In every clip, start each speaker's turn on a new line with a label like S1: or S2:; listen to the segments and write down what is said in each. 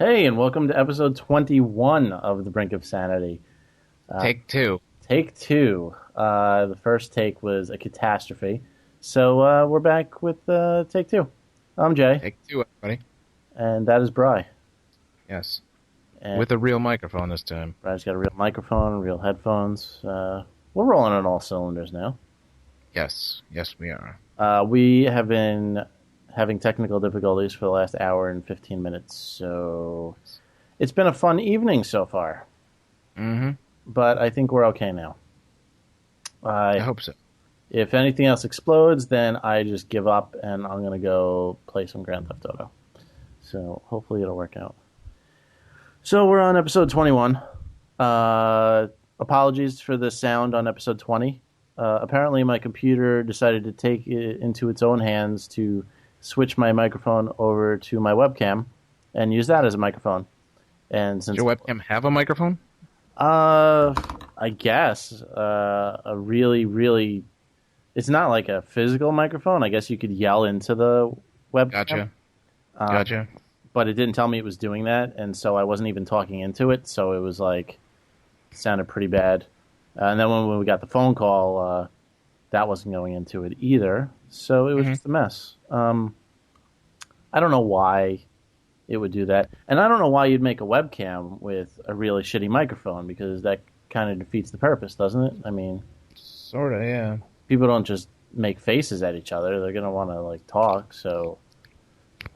S1: Hey, and welcome to episode 21 of the Brink of Sanity.
S2: Take two.
S1: Take two. The first take was a catastrophe. So we're back with take two. I'm Jay,
S2: Take two, everybody.
S1: and that is Bry.
S2: Yes.
S1: And
S2: With a real microphone this time.
S1: Bry's got a real microphone, real headphones. We're rolling on all cylinders now.
S2: Yes. Yes, we are.
S1: We have been having technical difficulties for the last hour and 15 minutes, so it's been a fun evening so far.
S2: Mm-hmm.
S1: But I think we're okay now.
S2: I hope so.
S1: If anything else explodes, then I just give up and I'm going to go play some Grand Theft Auto. So hopefully it'll work out. So we're on episode 21. Apologies for the sound on episode 20. Apparently my computer decided to take it into its own hands to switch my microphone over to my webcam and use that as a microphone. And since
S2: Does your webcam have a microphone?
S1: I guess a really, really. It's not like a physical microphone. I guess you could yell into the webcam.
S2: Gotcha. Gotcha.
S1: But it didn't tell me it was doing that, and so I wasn't even talking into it. So it was like sounded pretty bad. And then when we got the phone call, that wasn't going into it either. So it was just a mess. I don't know why it would do that. And I don't know why you'd make a webcam with a really shitty microphone, because that kind of defeats the purpose, doesn't it? I mean,
S2: Sort of, yeah.
S1: people don't just make faces at each other. They're going to want to, like, talk. So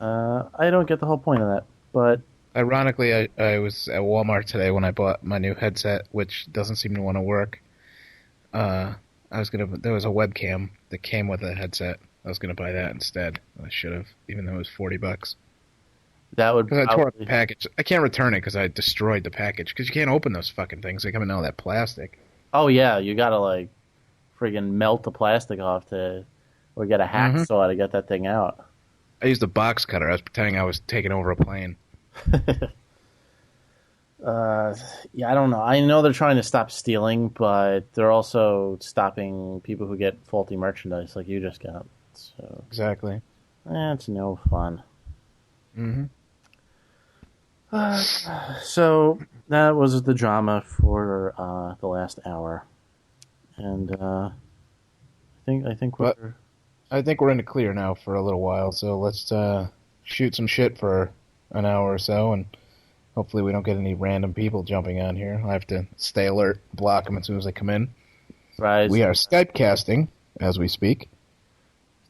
S1: I don't get the whole point of that. But
S2: Ironically, I was at Walmart today when I bought my new headset, which doesn't seem to want to work. There was a webcam that came with a headset. I was going to buy that instead. I should have, even though it was $40.
S1: that would
S2: Because I tore up the
S1: probably...
S2: package. I can't return it because I destroyed the package. Because you can't open those fucking things. They come in all that plastic.
S1: Oh, yeah. You got to, like, friggin' melt the plastic off or get a hacksaw to get that thing out.
S2: I used a box cutter. I was pretending I was taking over a plane.
S1: Yeah, I don't know. I know they're trying to stop stealing, but they're also stopping people who get faulty merchandise like you just got. So
S2: Exactly.
S1: it's no fun.
S2: Mm-hmm.
S1: So that was the drama for the last hour, and I think we're
S2: But I think we're in the clear now for a little while, so let's shoot some shit for an hour or so, and hopefully we don't get any random people jumping on here. I have to stay alert, block them as soon as they come in.
S1: right.
S2: We are Skype casting as we speak.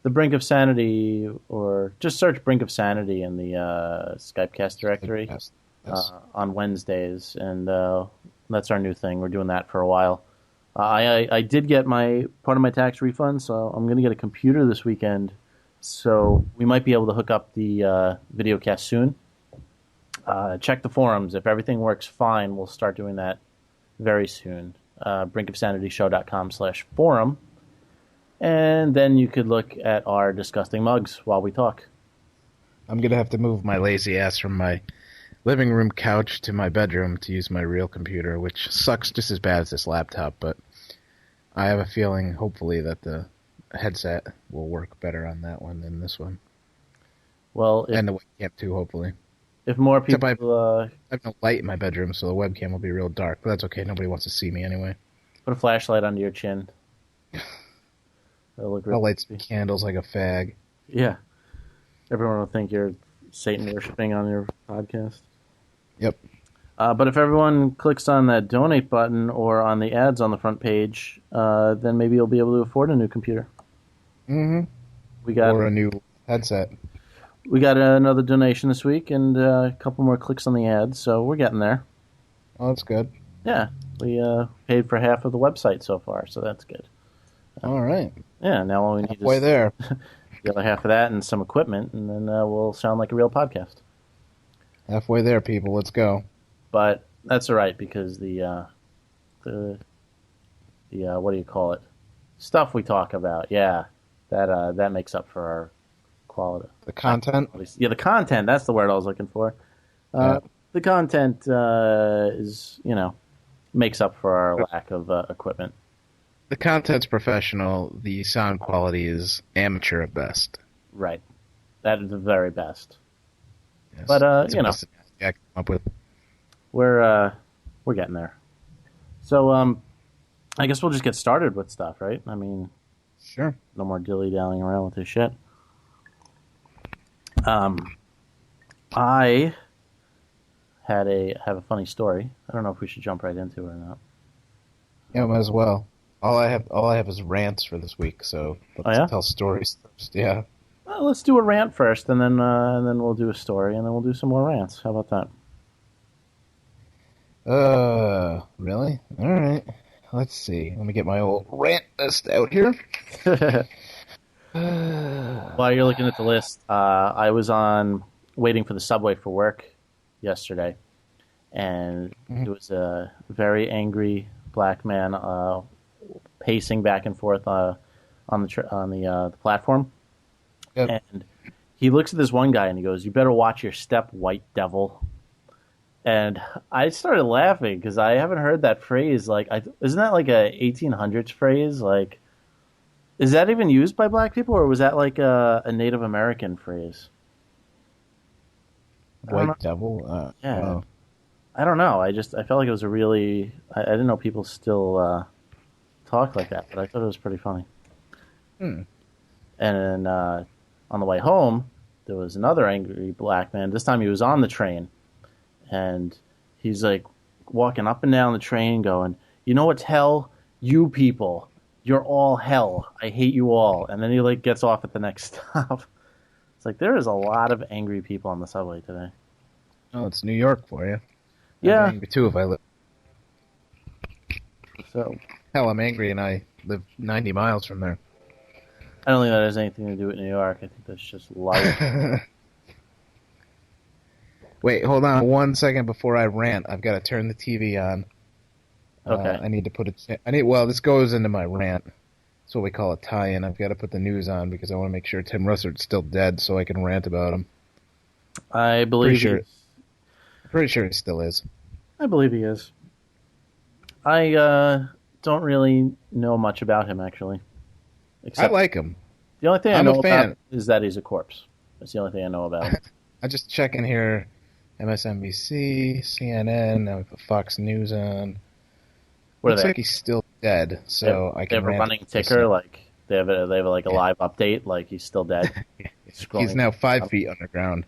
S1: The Brink of Sanity, or just search Brink of Sanity in the Skypecast directory.
S2: Yes.
S1: On Wednesdays, and that's our new thing. We're doing that for a while. I did get my part of my tax refund, so I'm going to get a computer this weekend. So we might be able to hook up the video cast soon. Check the forums. If everything works fine, we'll start doing that very soon. brinkofsanityshow.com/forum. And then you could look at our disgusting mugs while we talk.
S2: I'm going to have to move my lazy ass from my living room couch to my bedroom to use my real computer, which sucks just as bad as this laptop, but I have a feeling, hopefully, that the headset will work better on that one than this one.
S1: Well,
S2: And the webcam, too, hopefully.
S1: if more
S2: Except
S1: people
S2: I have no light in my bedroom, so the webcam will be real dark, but that's okay. Nobody wants to see me anyway.
S1: put a flashlight under your chin, it'll look
S2: I'll
S1: real
S2: light some
S1: creepy.
S2: candles like a fag.
S1: Yeah. Everyone will think you're Satan worshipping on your podcast.
S2: Yep.
S1: But if everyone clicks on that donate button or on the ads on the front page, then maybe you'll be able to afford a new computer.
S2: Mm-hmm.
S1: We got
S2: Or a new headset.
S1: another donation this week and a couple more clicks on the ads, so we're getting there.
S2: Oh, that's good.
S1: Yeah, we paid for half of the website so far, so that's good.
S2: All right.
S1: Yeah, now all we need
S2: Halfway
S1: is
S2: there.
S1: the other half of that and some equipment, and then we'll sound like a real podcast.
S2: Halfway there, people. Let's go.
S1: But that's all right, because the what do you call it? Stuff we talk about, yeah, that makes up for our quality.
S2: The content?
S1: Yeah, the content. That's the word I was looking for.
S2: Yeah.
S1: The content is, makes up for our lack of equipment.
S2: The content's professional. The sound quality is amateur at best.
S1: Right. That is the very best.
S2: Yes.
S1: But,
S2: It's the best it has I came up with.
S1: We're getting there. So I guess we'll just get started with stuff, right? I mean,
S2: Sure.
S1: no more dilly dallying around with this shit. I have a funny story. I don't know if we should jump right into it or not.
S2: Yeah, might as well. All I have is rants for this week, so let's tell stories first. Yeah.
S1: Well, let's do a rant first, and then we'll do a story, and then we'll do some more rants. How about
S2: Really? All right. Let's see. Let me get my old rant list out here.
S1: that? While you're looking at the list, I was waiting for the subway for work yesterday, and there was a very angry black man pacing back and forth on the platform.
S2: Yep.
S1: And he looks at this one guy and he goes, "You better watch your step, white devil." And I started laughing because I haven't heard that phrase. Like, isn't that like a 1800s phrase? Like, is that even used by black people, or was that like a Native American phrase?
S2: White devil?
S1: Yeah.
S2: Wow.
S1: I don't know. I felt like it was a really. I didn't know people still talk like that, but I thought it was pretty funny. And then on the way home, there was another angry black man. This time he was on the train, and he's like walking up and down the train, going, "You know what's hell? You people, you're all hell. I hate you all." And then he like gets off at the next stop. It's like there is a lot of angry people on the subway today.
S2: Oh, it's New York for you.
S1: Yeah.
S2: I'm angry too if I live.
S1: So
S2: Hell, I'm angry and I live 90 miles from there.
S1: I don't think that has anything to do with New York. I think that's just life.
S2: Wait, hold on 1 second before I rant. I've got to turn the TV on.
S1: Okay.
S2: I need to put it. Well, this goes into my rant. That's what we call a tie-in. I've got to put the news on because I want to make sure Tim Russert's still dead so I can rant about him.
S1: I believe
S2: Pretty sure he still is.
S1: I believe he is. I don't really know much about him, actually.
S2: I like him.
S1: The only thing I
S2: I'm
S1: know
S2: a fan.
S1: about is that he's a corpse. That's the only thing I know about him.
S2: I just check in here. MSNBC, CNN, now we put Fox News on. Looks like he's still dead, so I can
S1: rant. They have a running
S2: this
S1: ticker, like they have a live update, like he's still dead.
S2: He's now 5 feet underground.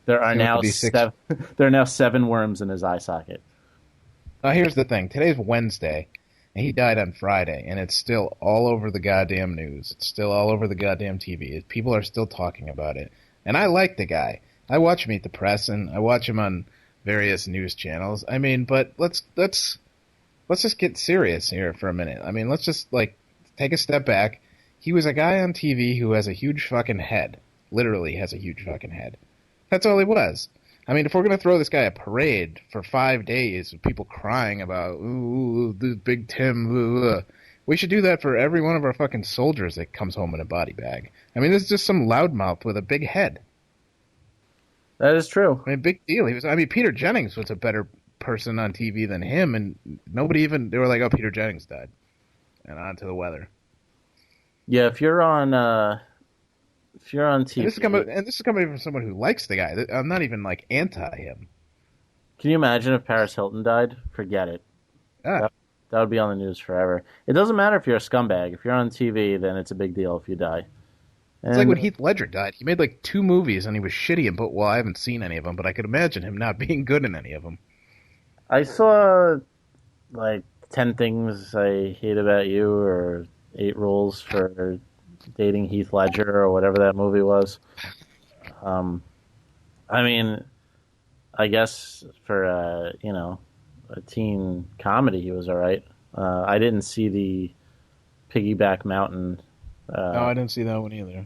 S1: There are now 7 worms in his eye socket.
S2: Here's the thing. Today's Wednesday, and he died on Friday, and it's still all over the goddamn news. It's still all over the goddamn TV. People are still talking about it. And I like the guy. I watch Meet the Press, and I watch him on various news channels. I mean, but let's just get serious here for a minute. I mean, let's just, take a step back. He was a guy on TV who has a huge fucking head. Literally has a huge fucking head. That's all he was. I mean, if we're going to throw this guy a parade for 5 days with people crying about, ooh, this Big Tim, we should do that for every one of our fucking soldiers that comes home in a body bag. I mean, this is just some loudmouth with a big head.
S1: That is true.
S2: I mean, big deal. Peter Jennings was a better person on TV than him, and they were like, oh, Peter Jennings died. And on to the weather.
S1: Yeah, if you're on TV.
S2: And this is coming from someone who likes the guy. I'm not even, anti him.
S1: Can you imagine if Paris Hilton died? Forget it.
S2: Yeah.
S1: That would be on the news forever. It doesn't matter if you're a scumbag. If you're on TV, then it's a big deal if you die.
S2: It's like when Heath Ledger died. He made 2 movies and he was shitty in both. Well, I haven't seen any of them, but I could imagine him not being good in any of them.
S1: I saw 10 Things I Hate About You or 8 Rules for Dating Heath Ledger or whatever that movie was. I mean, I guess for a teen comedy, he was all right. I didn't see the Piggyback Mountain.
S2: No, I didn't see that one either.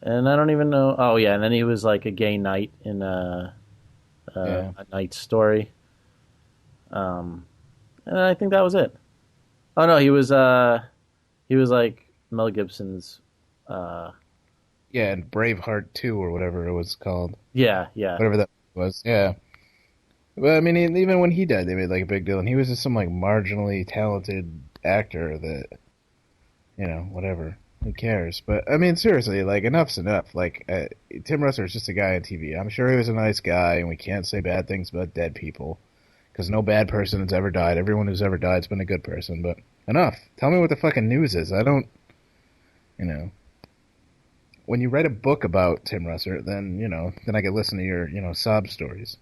S1: And I don't even know. Oh yeah, and then he was like a gay knight in a Night Story. And I think that was it. Oh no, he was like Mel Gibson's.
S2: And Braveheart 2 or whatever it was called.
S1: Yeah.
S2: Whatever that was, yeah. But I mean, even when he died, they made a big deal, and he was just some marginally talented actor that, whatever. Who cares? But I mean, seriously, like enough's enough. Like Tim Russert is just a guy on TV. I'm sure he was a nice guy, and we can't say bad things about dead people because no bad person has ever died. Everyone who's ever died's been a good person. But enough. Tell me what the fucking news is. I don't, you know. When you write a book about Tim Russert, then I could listen to your, sob stories.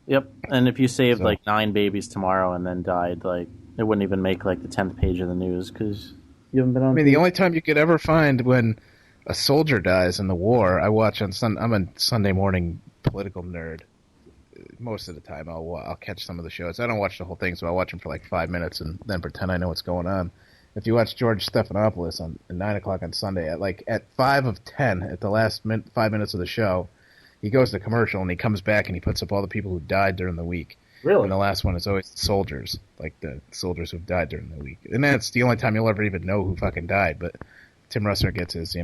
S1: Yep. And if you saved like 9 babies tomorrow and then died, like it wouldn't even make like the 10th page of the news because you haven't been on.
S2: I mean, the only time you could ever find when a soldier dies in the war, I watch on I'm a Sunday morning political nerd. Most of the time, I'll catch some of the shows. I don't watch the whole thing, so I'll watch them for like 5 minutes and then pretend I know what's going on. If you watch George Stephanopoulos at 9 o'clock on Sunday, at 5 of 10, at the last 5 minutes of the show, he goes to commercial and he comes back and he puts up all the people who died during the week.
S1: Really?
S2: And the last one is always the soldiers, like the soldiers who've died during the week. And that's the only time you'll ever even know who fucking died. But Tim Russert gets his,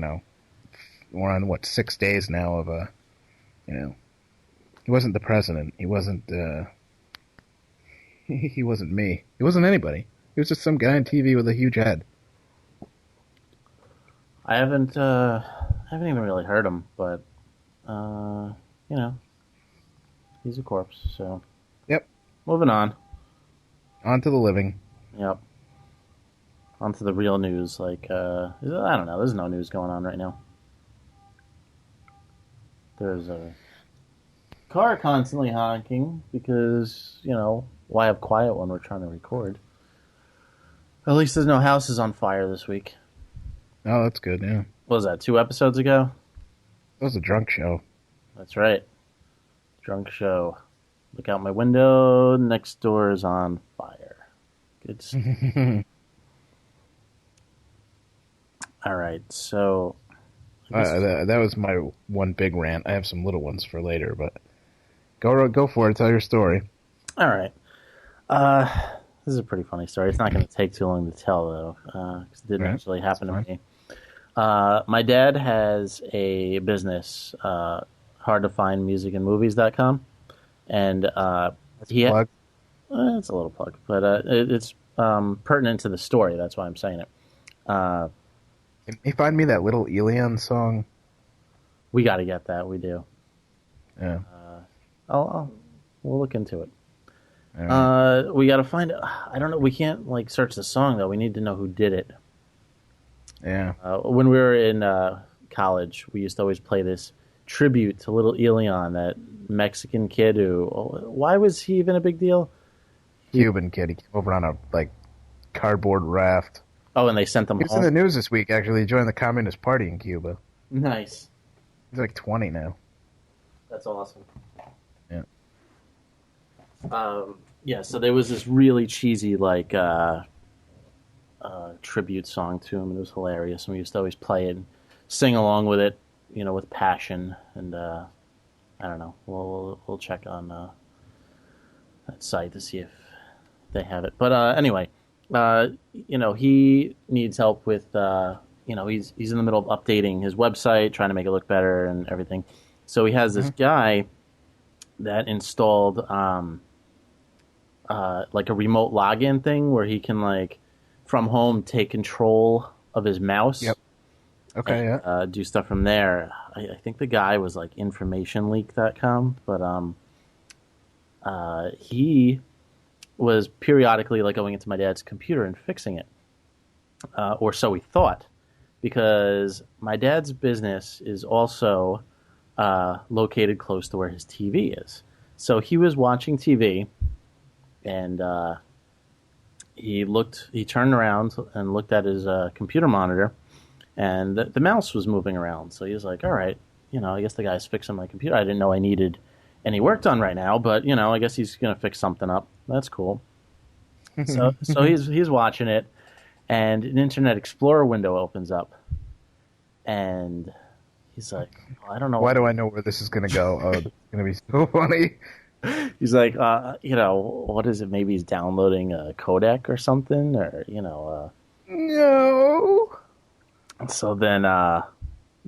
S2: we're on, 6 days now of, he wasn't the president. He wasn't, he wasn't me. He wasn't anybody. He was just some guy on TV with a huge head.
S1: I haven't even really heard him, but he's a corpse. So.
S2: Yep.
S1: Moving on.
S2: On to the living.
S1: Yep. On to the real news. Like, I don't know. There's no news going on right now. There's a car constantly honking because why have quiet when we're trying to record? At least there's no houses on fire this week.
S2: Oh, that's good, yeah.
S1: What was that, 2 episodes ago?
S2: That was a drunk show.
S1: That's right. Drunk show. Look out my window, next door is on fire. Good stuff. All right, so...
S2: that was my one big rant. I have some little ones for later, but go for it. Tell your story.
S1: All right. This is a pretty funny story. It's not going to take too long to tell, though, because it didn't actually happen to me. My dad has a business, hardtofindmusicandmovies.com, and
S2: plug?
S1: It's a little plug, but it's pertinent to the story. That's why I'm saying it.
S2: Can you find me that little Elian song?
S1: We got to get that. We do.
S2: Yeah.
S1: We'll look into it.
S2: Right.
S1: We got to find. I don't know. We can't search the song though. We need to know who did it.
S2: Yeah.
S1: When we were in college, we used to always play this tribute to Little Elian, that Mexican kid who. Why was he even a big deal?
S2: Cuban kid. He came over on a cardboard raft.
S1: Oh, and they sent them home.
S2: He was in the news this week. Actually, he joined the Communist Party in Cuba.
S1: Nice.
S2: He's like 20 now.
S1: That's awesome.
S2: Yeah.
S1: Yeah, so there was this really cheesy tribute song to him, and it was hilarious. And we used to always play it and sing along with it, with passion. And I don't know, we'll check on that site to see if they have it. But anyway, he needs help with he's in the middle of updating his website, trying to make it look better and everything. So he has this guy that installed a remote login thing where he can from home take control of his mouse.
S2: Yep. Okay.
S1: And, do stuff from there. I think the guy was informationleak.com, but he was periodically going into my dad's computer and fixing it, or so he thought, because my dad's business is also located close to where his TV is. So he was watching TV, and he turned around and looked at his computer monitor, and the mouse was moving around. So he was like, all right, I guess the guy's fixing my computer. I didn't know I needed any work done right now, but, I guess he's going to fix something up. That's cool. So he's watching it, and an Internet Explorer window opens up, and he's like, I don't know.
S2: Why do I know where this is going to go? Oh, it's going to be so funny.
S1: He's like, what is it? Maybe he's downloading a codec or something, or,
S2: No.
S1: So then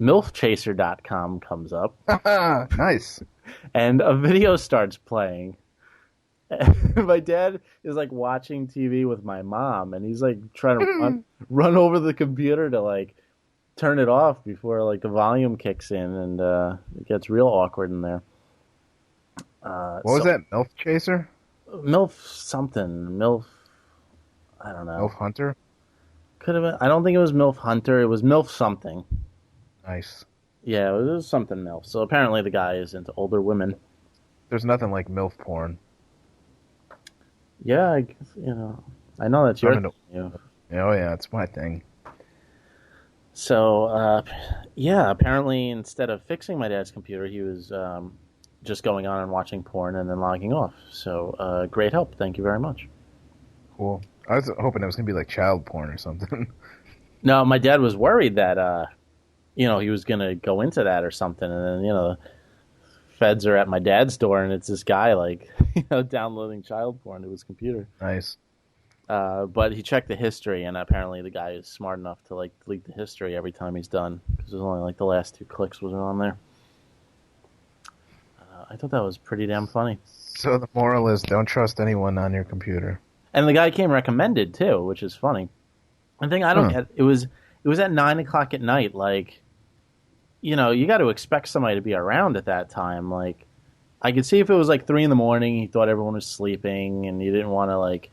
S1: MILFchaser.com comes up.
S2: Nice.
S1: And a video starts playing. My dad is like watching TV with my mom, and he's like trying to run over the computer to like turn it off before like the volume kicks in, and it gets real awkward in there.
S2: What was that? MILF Chaser?
S1: MILF something. MILF. I don't know.
S2: MILF Hunter?
S1: Could have been. I don't think it was MILF Hunter. It was MILF something.
S2: Nice.
S1: Yeah, it was something MILF. So apparently the guy is into older women.
S2: There's nothing like MILF porn.
S1: Yeah, I guess, I know that's your thing.
S2: Oh yeah, it's my thing.
S1: So, yeah, apparently instead of fixing my dad's computer, he was just going on and watching porn and then logging off. So, great help. Thank you very much.
S2: Cool. I was hoping it was going to be like child porn or something.
S1: No, my dad was worried that, he was going to go into that or something. And then, the feds are at my dad's door and it's this guy, like, downloading child porn to his computer.
S2: Nice.
S1: But he checked the history, and apparently the guy is smart enough to like delete the history every time he's done, because it was only like the last 2 clicks was on there. I thought that was pretty damn funny.
S2: So the moral is, don't trust anyone on your computer.
S1: And the guy came recommended too, which is funny. The thing I don't get, it was at 9:00 at night. Like, you got to expect somebody to be around at that time. Like, I could see if it was like 3 a.m, he thought everyone was sleeping, and he didn't want to like,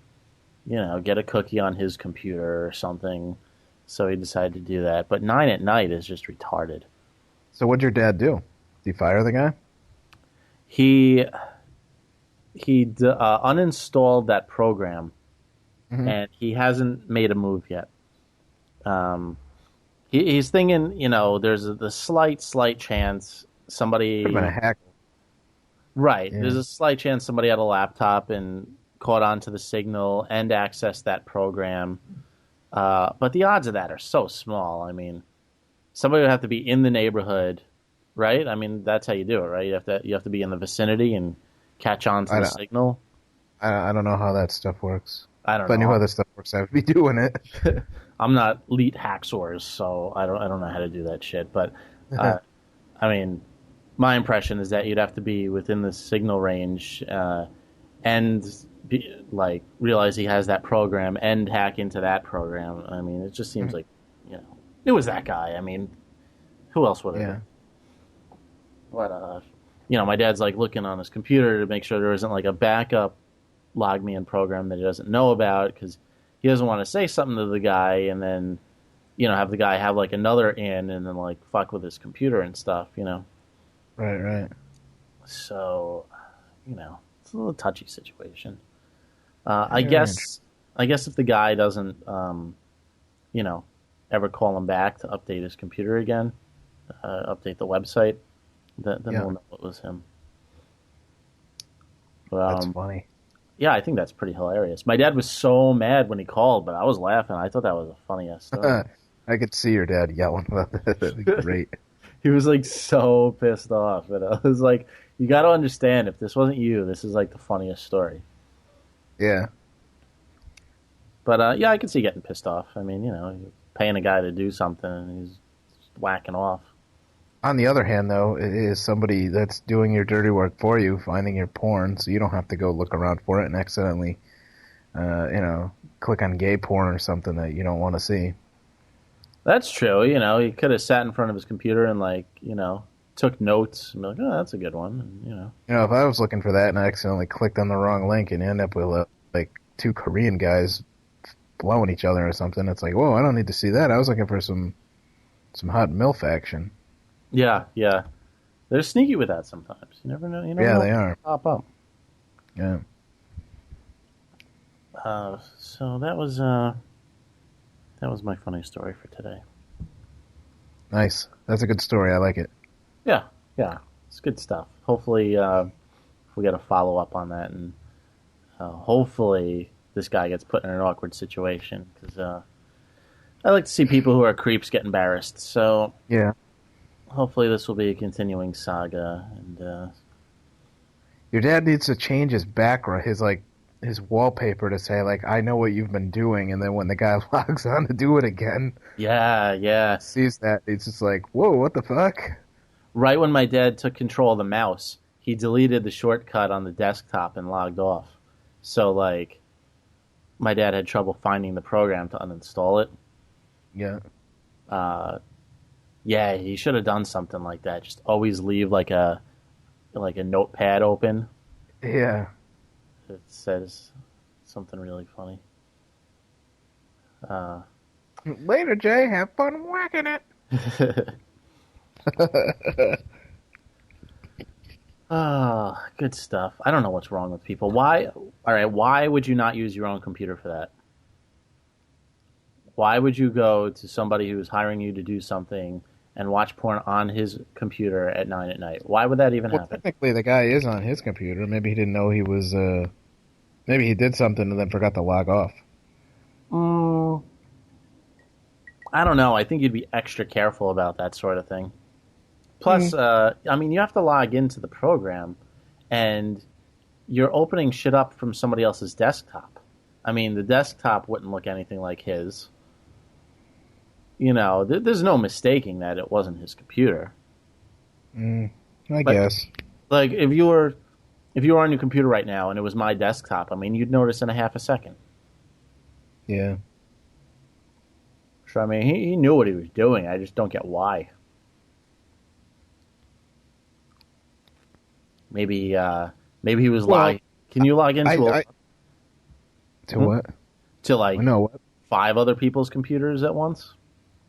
S1: get a cookie on his computer or something. So he decided to do that. But 9 at night is just retarded.
S2: So what'd your dad do? Did he fire the guy?
S1: He uninstalled that program, and he hasn't made a move yet. He's thinking, there's the slight chance somebody...
S2: Could have been a hack.
S1: Right. Yeah. There's a slight chance somebody had a laptop and caught on to the signal and accessed that program. But the odds of that are so small. I mean, somebody would have to be in the neighborhood, right? I mean, that's how you do it, right? You have to be in the vicinity and catch on to the signal.
S2: I don't know how that stuff works.
S1: I don't know.
S2: If I knew how that stuff works, I would be doing it.
S1: I'm not elite hacksaws, so I don't know how to do that shit. But I mean, my impression is that you'd have to be within the signal range and realize he has that program and hack into that program. I mean, it just seems like it was that guy. I mean, who else would have? But my dad's like looking on his computer to make sure there isn't like a backup log me in program that he doesn't know about, because he doesn't want to say something to the guy and then have the guy have like another in and then like fuck with his computer and stuff.
S2: Right.
S1: So it's a little touchy situation. I guess if the guy doesn't ever call him back to update his computer again, update the website, then we'll know it was him. But,
S2: that's funny.
S1: Yeah, I think that's pretty hilarious. My dad was so mad when he called, but I was laughing. I thought that was the funniest story.
S2: I could see your dad yelling about that. That'd be great.
S1: He was like so pissed off. And I was like, you got to understand, if this wasn't you, this is like the funniest story.
S2: Yeah.
S1: But I can see getting pissed off. I mean, you're paying a guy to do something and he's whacking off.
S2: On the other hand, though, it is somebody that's doing your dirty work for you, finding your porn, so you don't have to go look around for it and accidentally, click on gay porn or something that you don't want to see.
S1: That's true. He could have sat in front of his computer and took notes and be like, oh, that's a good one. And,
S2: if I was looking for that and I accidentally clicked on the wrong link and end up with like 2 Korean guys blowing each other or something, it's like, whoa, I don't need to see that. I was looking for some hot MILF action.
S1: Yeah. They're sneaky with that sometimes. You never know.
S2: They are.
S1: Pop up.
S2: Yeah.
S1: So that was my funny story for today.
S2: Nice. That's a good story. I like it.
S1: Yeah. It's good stuff. Hopefully, we get a follow up on that, and hopefully this guy gets put in an awkward situation, because I like to see people who are creeps get embarrassed. So
S2: yeah.
S1: Hopefully this will be a continuing saga, and
S2: your dad needs to change his background, his wallpaper, to say like, I know what you've been doing, and then when the guy logs on to do it again,
S1: sees
S2: that, it's just like, whoa, what the fuck?
S1: Right when my dad took control of the mouse, he deleted the shortcut on the desktop and logged off. So like, my dad had trouble finding the program to uninstall it.
S2: Yeah.
S1: Yeah, he should have done something like that. Just always leave like a notepad open
S2: Yeah.
S1: that says something really funny. Uh,
S2: Later, Jay. Have fun whacking it.
S1: good stuff. I don't know what's wrong with people. Why? All right, why would you not use your own computer for that? Why would you go to somebody who's hiring you to do something and watch porn on his computer at 9 at night? Why would that even
S2: Well,
S1: happen?
S2: technically, the guy is on his computer. Maybe he didn't know he was. Maybe he did something and then forgot to log off.
S1: Mm, I don't know. I think you'd be extra careful about that sort of thing. Plus, I mean, you have to log into the program, and you're opening shit up from somebody else's desktop. I mean, the desktop wouldn't look anything like his. You know, there's no mistaking that it wasn't his computer.
S2: I guess.
S1: Like if you were on your computer right now and it was my desktop, I mean, you'd notice in a half a second.
S2: Yeah.
S1: So I mean, he knew what he was doing. I just don't get why. Maybe he was logging. Can you log into
S2: to what?
S1: to like
S2: No. What?
S1: 5 other people's computers at once?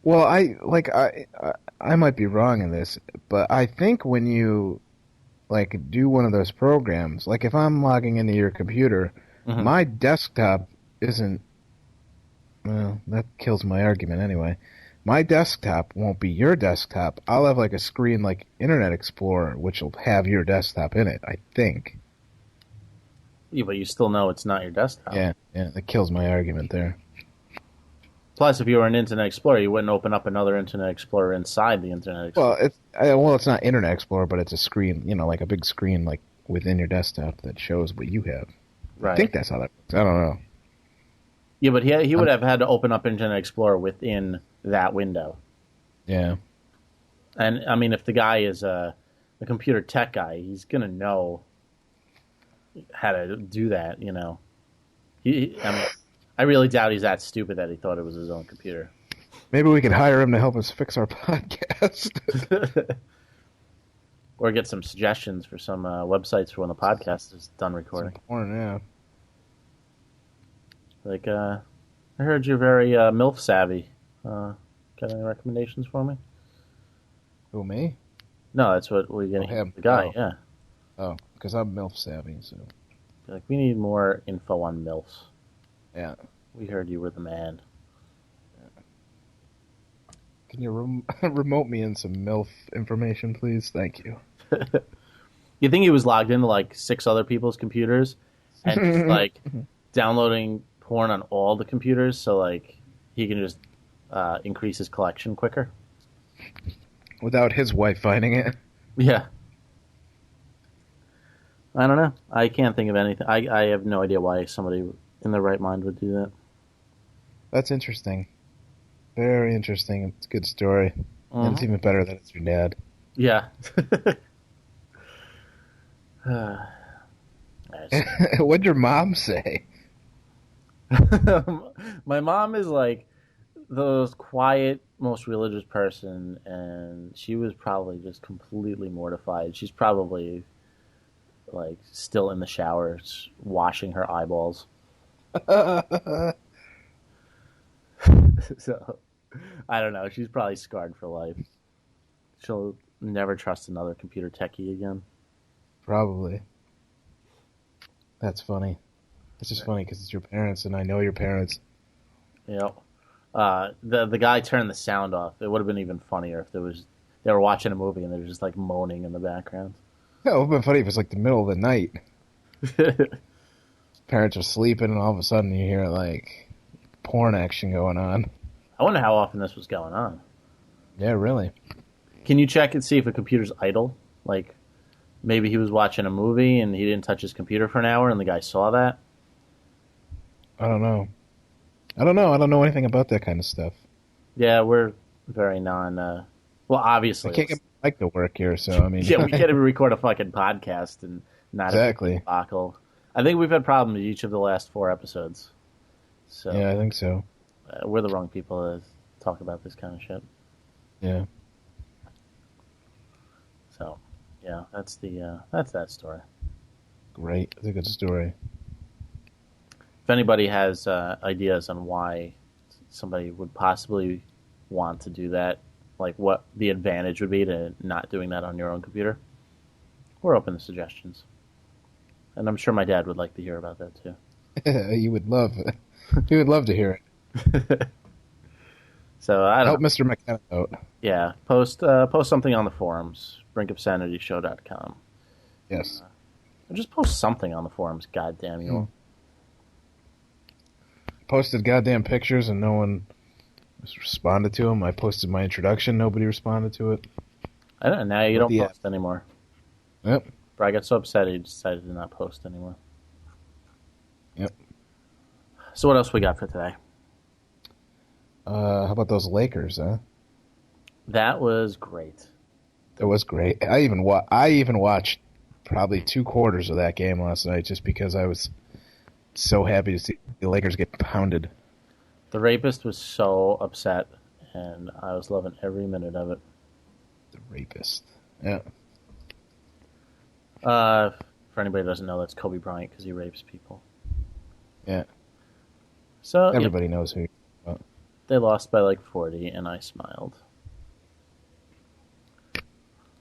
S2: Well, I might be wrong in this, but I think when you like do one of those programs, like if I'm logging into your computer, my desktop isn't. Well, that kills my argument anyway. My desktop won't be your desktop. I'll have like a screen like Internet Explorer, which will have your desktop in it, I think.
S1: Yeah, but you still know it's not your desktop.
S2: Yeah, that kills my argument there.
S1: Plus, if you were an Internet Explorer, you wouldn't open up another Internet Explorer inside the Internet Explorer.
S2: Well, it's not Internet Explorer, but it's a screen, like a big screen like within your desktop that shows what you have.
S1: Right.
S2: I think that's how that works. I don't know.
S1: Yeah, but he would have had to open up Internet Explorer within that window.
S2: Yeah.
S1: And, I mean, if the guy is a computer tech guy, he's going to know how to do that, you know. I really doubt he's that stupid that he thought it was his own computer.
S2: Maybe we could hire him to help us fix our podcast.
S1: Or get some suggestions for some websites for when the podcast is done recording.
S2: Some porn, yeah.
S1: Like, I heard you're very MILF savvy. Got any recommendations for me?
S2: Who, me?
S1: No, that's what we're getting.
S2: Him.
S1: The guy,
S2: Oh.
S1: yeah.
S2: Oh, because I'm MILF savvy, so.
S1: Like, we need more info on MILFs.
S2: Yeah.
S1: We heard you were the man.
S2: Can you remote me in some MILF information, please? Thank you.
S1: You think he was logged into like 6 other people's computers and just like downloading porn on all the computers so like he can just increase his collection quicker?
S2: Without his wife finding it?
S1: Yeah. I don't know. I can't think of anything. I have no idea why somebody in their right mind would do that.
S2: That's interesting. Very interesting. It's a good story. And it's even better that it's your dad.
S1: Yeah.
S2: What'd your mom say?
S1: My mom is like the most quiet, most religious person, and she was probably just completely mortified. She's probably like still in the shower, washing her eyeballs. So, I don't know. She's probably scarred for life. She'll never trust another computer techie again.
S2: Probably. That's funny. It's just funny because it's your parents, and I know your parents.
S1: Yep. The guy turned the sound off. It would have been even funnier if they were watching a movie and they were just like moaning in the background.
S2: Yeah, it would have been funny if it was like the middle of the night. Parents are sleeping, and all of a sudden you hear like porn action going on.
S1: I wonder how often this was going on.
S2: Yeah, really.
S1: Can you check and see if a computer's idle? Like, maybe he was watching a movie and he didn't touch his computer for an hour and the guy saw that?
S2: I don't know. I don't know anything about that kind of stuff.
S1: Yeah, we're very well, obviously.
S2: I can't get my mic to work here, so I mean...
S1: Yeah, we can't even record a fucking podcast and not
S2: exactly.
S1: a debacle. I think we've had problems each of the last 4 episodes. So
S2: Yeah, I think so.
S1: we're the wrong people to talk about this kind of shit.
S2: Yeah.
S1: So, yeah, that's that story.
S2: Great. It's a good story.
S1: If anybody has ideas on why somebody would possibly want to do that, like what the advantage would be to not doing that on your own computer, we're open to suggestions. And I'm sure my dad would like to hear about that too.
S2: You would love it. He would love to hear it.
S1: So I don't
S2: Help
S1: know.
S2: Mr. McKenna out.
S1: Yeah, post something on the forums, brinkofsanityshow.com.
S2: Yes.
S1: Or just post something on the forums, goddamn you.
S2: Posted goddamn pictures and no one responded to them. I posted my introduction, nobody responded to it.
S1: I don't know, now you don't
S2: Yeah.
S1: post anymore.
S2: Yep.
S1: But I got so upset he decided to not post anymore.
S2: Yep.
S1: So what else we got for today?
S2: How about those Lakers, huh?
S1: That was great.
S2: That was great. I even watched probably 2 quarters of that game last night just because I was so happy to see the Lakers get pounded.
S1: The rapist was so upset, and I was loving every minute of it.
S2: The rapist. Yeah.
S1: For anybody who doesn't know, that's Kobe Bryant because he rapes people.
S2: Yeah.
S1: So
S2: Everybody knows who.
S1: they lost by like 40, and I smiled.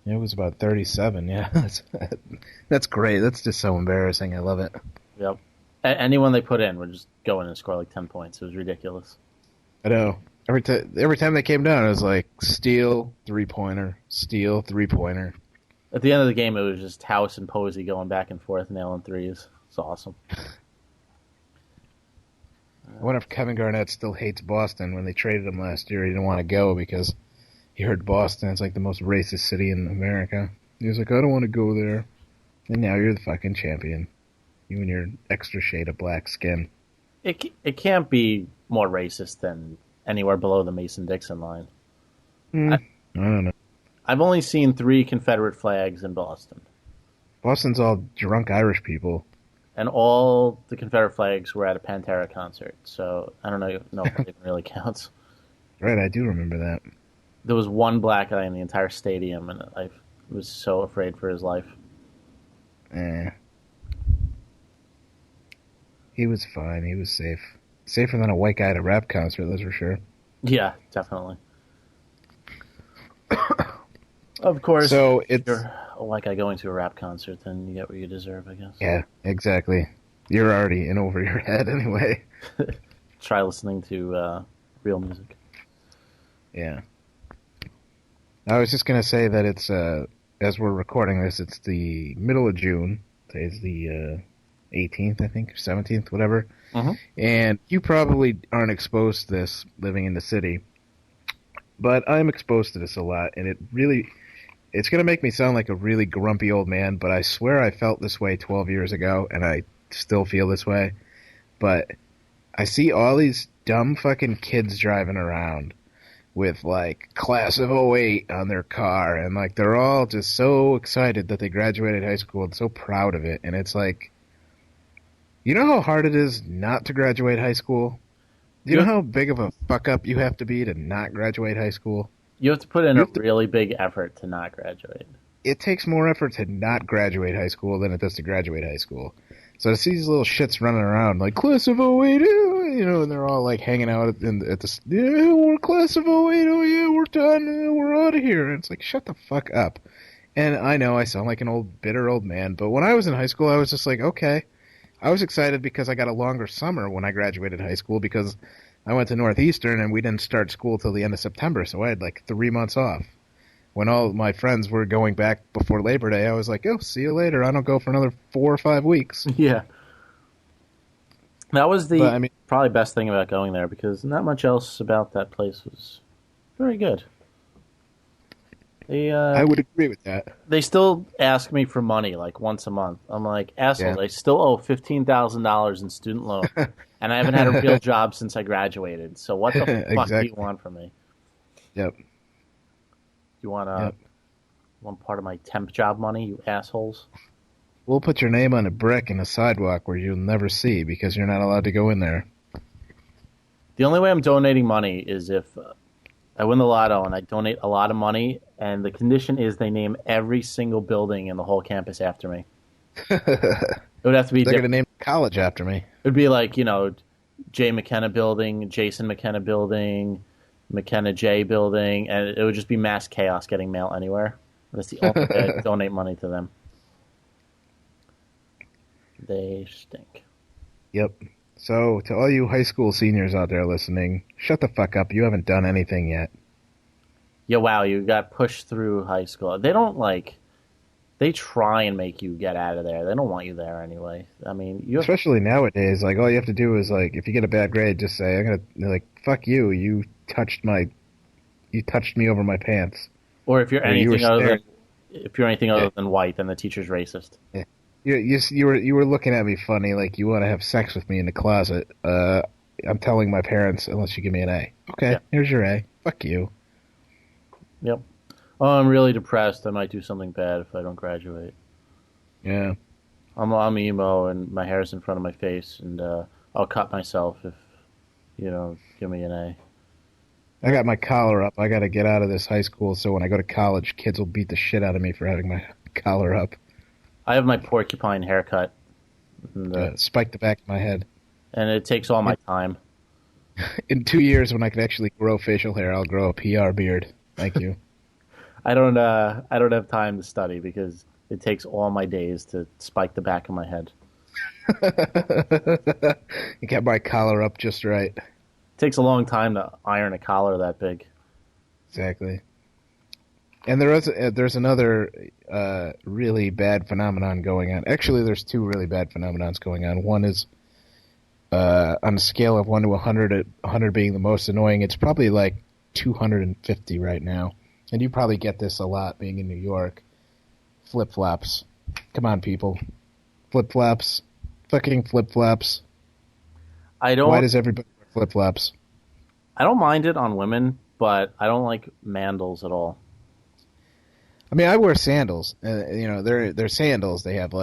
S2: It was about 37, yeah. That's great. That's just so embarrassing. I love it.
S1: Yep. Anyone they put in would just go in and score like 10 points. It was ridiculous.
S2: I know. Every time they came down, it was like, steal, 3-pointer, steal, 3-pointer.
S1: At the end of the game, it was just House and Posey going back and forth, nailing threes. It's awesome.
S2: I wonder if Kevin Garnett still hates Boston. When they traded him last year, he didn't want to go because he heard Boston is like the most racist city in America. He was like, I don't want to go there. And now you're the fucking champion. You and your extra shade of black skin.
S1: It can't be more racist than anywhere below the Mason-Dixon line.
S2: I don't know.
S1: I've only seen 3 Confederate flags in Boston.
S2: Boston's all drunk Irish people.
S1: And all the Confederate flags were at a Pantera concert. So I don't know if it even really counts.
S2: Right, I do remember that.
S1: There was one black guy in the entire stadium, and I was so afraid for his life.
S2: He was fine. He was safe. Safer than a white guy at a rap concert, that's for sure.
S1: Yeah, definitely. Of course,
S2: So
S1: if you're a white guy going to a rap concert, then you get what you deserve, I guess.
S2: Yeah, exactly. You're already in over your head anyway.
S1: Try listening to real music.
S2: Yeah. I was just going to say that it's, as we're recording this, it's the middle of June. Today's the 18th, I think, or 17th, whatever.
S1: Mm-hmm.
S2: And you probably aren't exposed to this living in the city. But I'm exposed to this a lot, and it's going to make me sound like a really grumpy old man, but I swear I felt this way 12 years ago, and I still feel this way. But I see all these dumb fucking kids driving around with, like, class of '08 on their car, and, like, they're all just so excited that they graduated high school and so proud of it. And it's like, you know how hard it is not to graduate high school? Do you know how big of a fuck-up you have to be to not graduate high school?
S1: You have to put in a really big effort to not graduate.
S2: It takes more effort to not graduate high school than it does to graduate high school. So to see these little shits running around like, class of '08, you know, and they're all like hanging out at the, yeah, we're class of '08, oh yeah, we're done, we're out of here. And it's like, shut the fuck up. And I know I sound like an bitter old man, but when I was in high school, I was just like, okay. I was excited because I got a longer summer when I graduated high school because I went to Northeastern and we didn't start school till the end of September, so I had like 3 months off. When all my friends were going back before Labor Day, I was like, oh, see you later. I don't go for another 4 or 5 weeks.
S1: Yeah. That was the probably best thing about going there because not much else about that place was very good.
S2: I would agree with that.
S1: They still ask me for money like once a month. I'm like, assholes, I still owe $15,000 in student loan, and I haven't had a real job since I graduated. So what the fuck do you want from me?
S2: Yep.
S1: You want one part of my temp job money, you assholes?
S2: We'll put your name on a brick in a sidewalk where you'll never see because you're not allowed to go in there.
S1: The only way I'm donating money is if I win the lotto and I donate a lot of money, and the condition is they name every single building in the whole campus after me. It would have to be
S2: They're going to name the college after me.
S1: It would be like, J. McKenna Building, Jason McKenna Building, McKenna J Building, and it would just be mass chaos getting mail anywhere. That's the only way I donate money to them. They stink.
S2: Yep. So, to all you high school seniors out there listening, shut the fuck up. You haven't done anything yet.
S1: Yeah, wow, you got pushed through high school. They don't, they try and make you get out of there. They don't want you there anyway. I mean,
S2: especially nowadays, all you have to do is, if you get a bad grade, just say, I'm going to, fuck you, you touched me over my pants.
S1: Or if you're anything other than white, then the teacher's racist.
S2: Yeah. You were looking at me funny, like you want to have sex with me in the closet. I'm telling my parents unless you give me an A. Okay, Here's your A. Fuck you.
S1: Yep. Oh, I'm really depressed. I might do something bad if I don't graduate.
S2: Yeah.
S1: I'm emo and my hair's in front of my face, and I'll cut myself if you don't give me an A.
S2: I got my collar up. I got to get out of this high school so when I go to college, kids will beat the shit out of me for having my collar up.
S1: I have my porcupine haircut. And,
S2: spike the back of my head.
S1: And it takes all my time.
S2: In 2 years, when I can actually grow facial hair, I'll grow a PR beard. Thank you.
S1: I don't have time to study because it takes all my days to spike the back of my head.
S2: You got my collar up just right.
S1: It takes a long time to iron a collar that big.
S2: Exactly. And there's another really bad phenomenon going on. Actually, there's two really bad phenomenons going on. One is on a scale of 1 to 100, 100 being the most annoying, it's probably like 250 right now. And you probably get this a lot being in New York. Flip-flops. Come on, people. Flip-flops. Fucking flip-flops. Why does everybody wear flip-flops?
S1: I don't mind it on women, but I don't like mandals at all.
S2: I mean, I wear sandals. They're sandals. They have,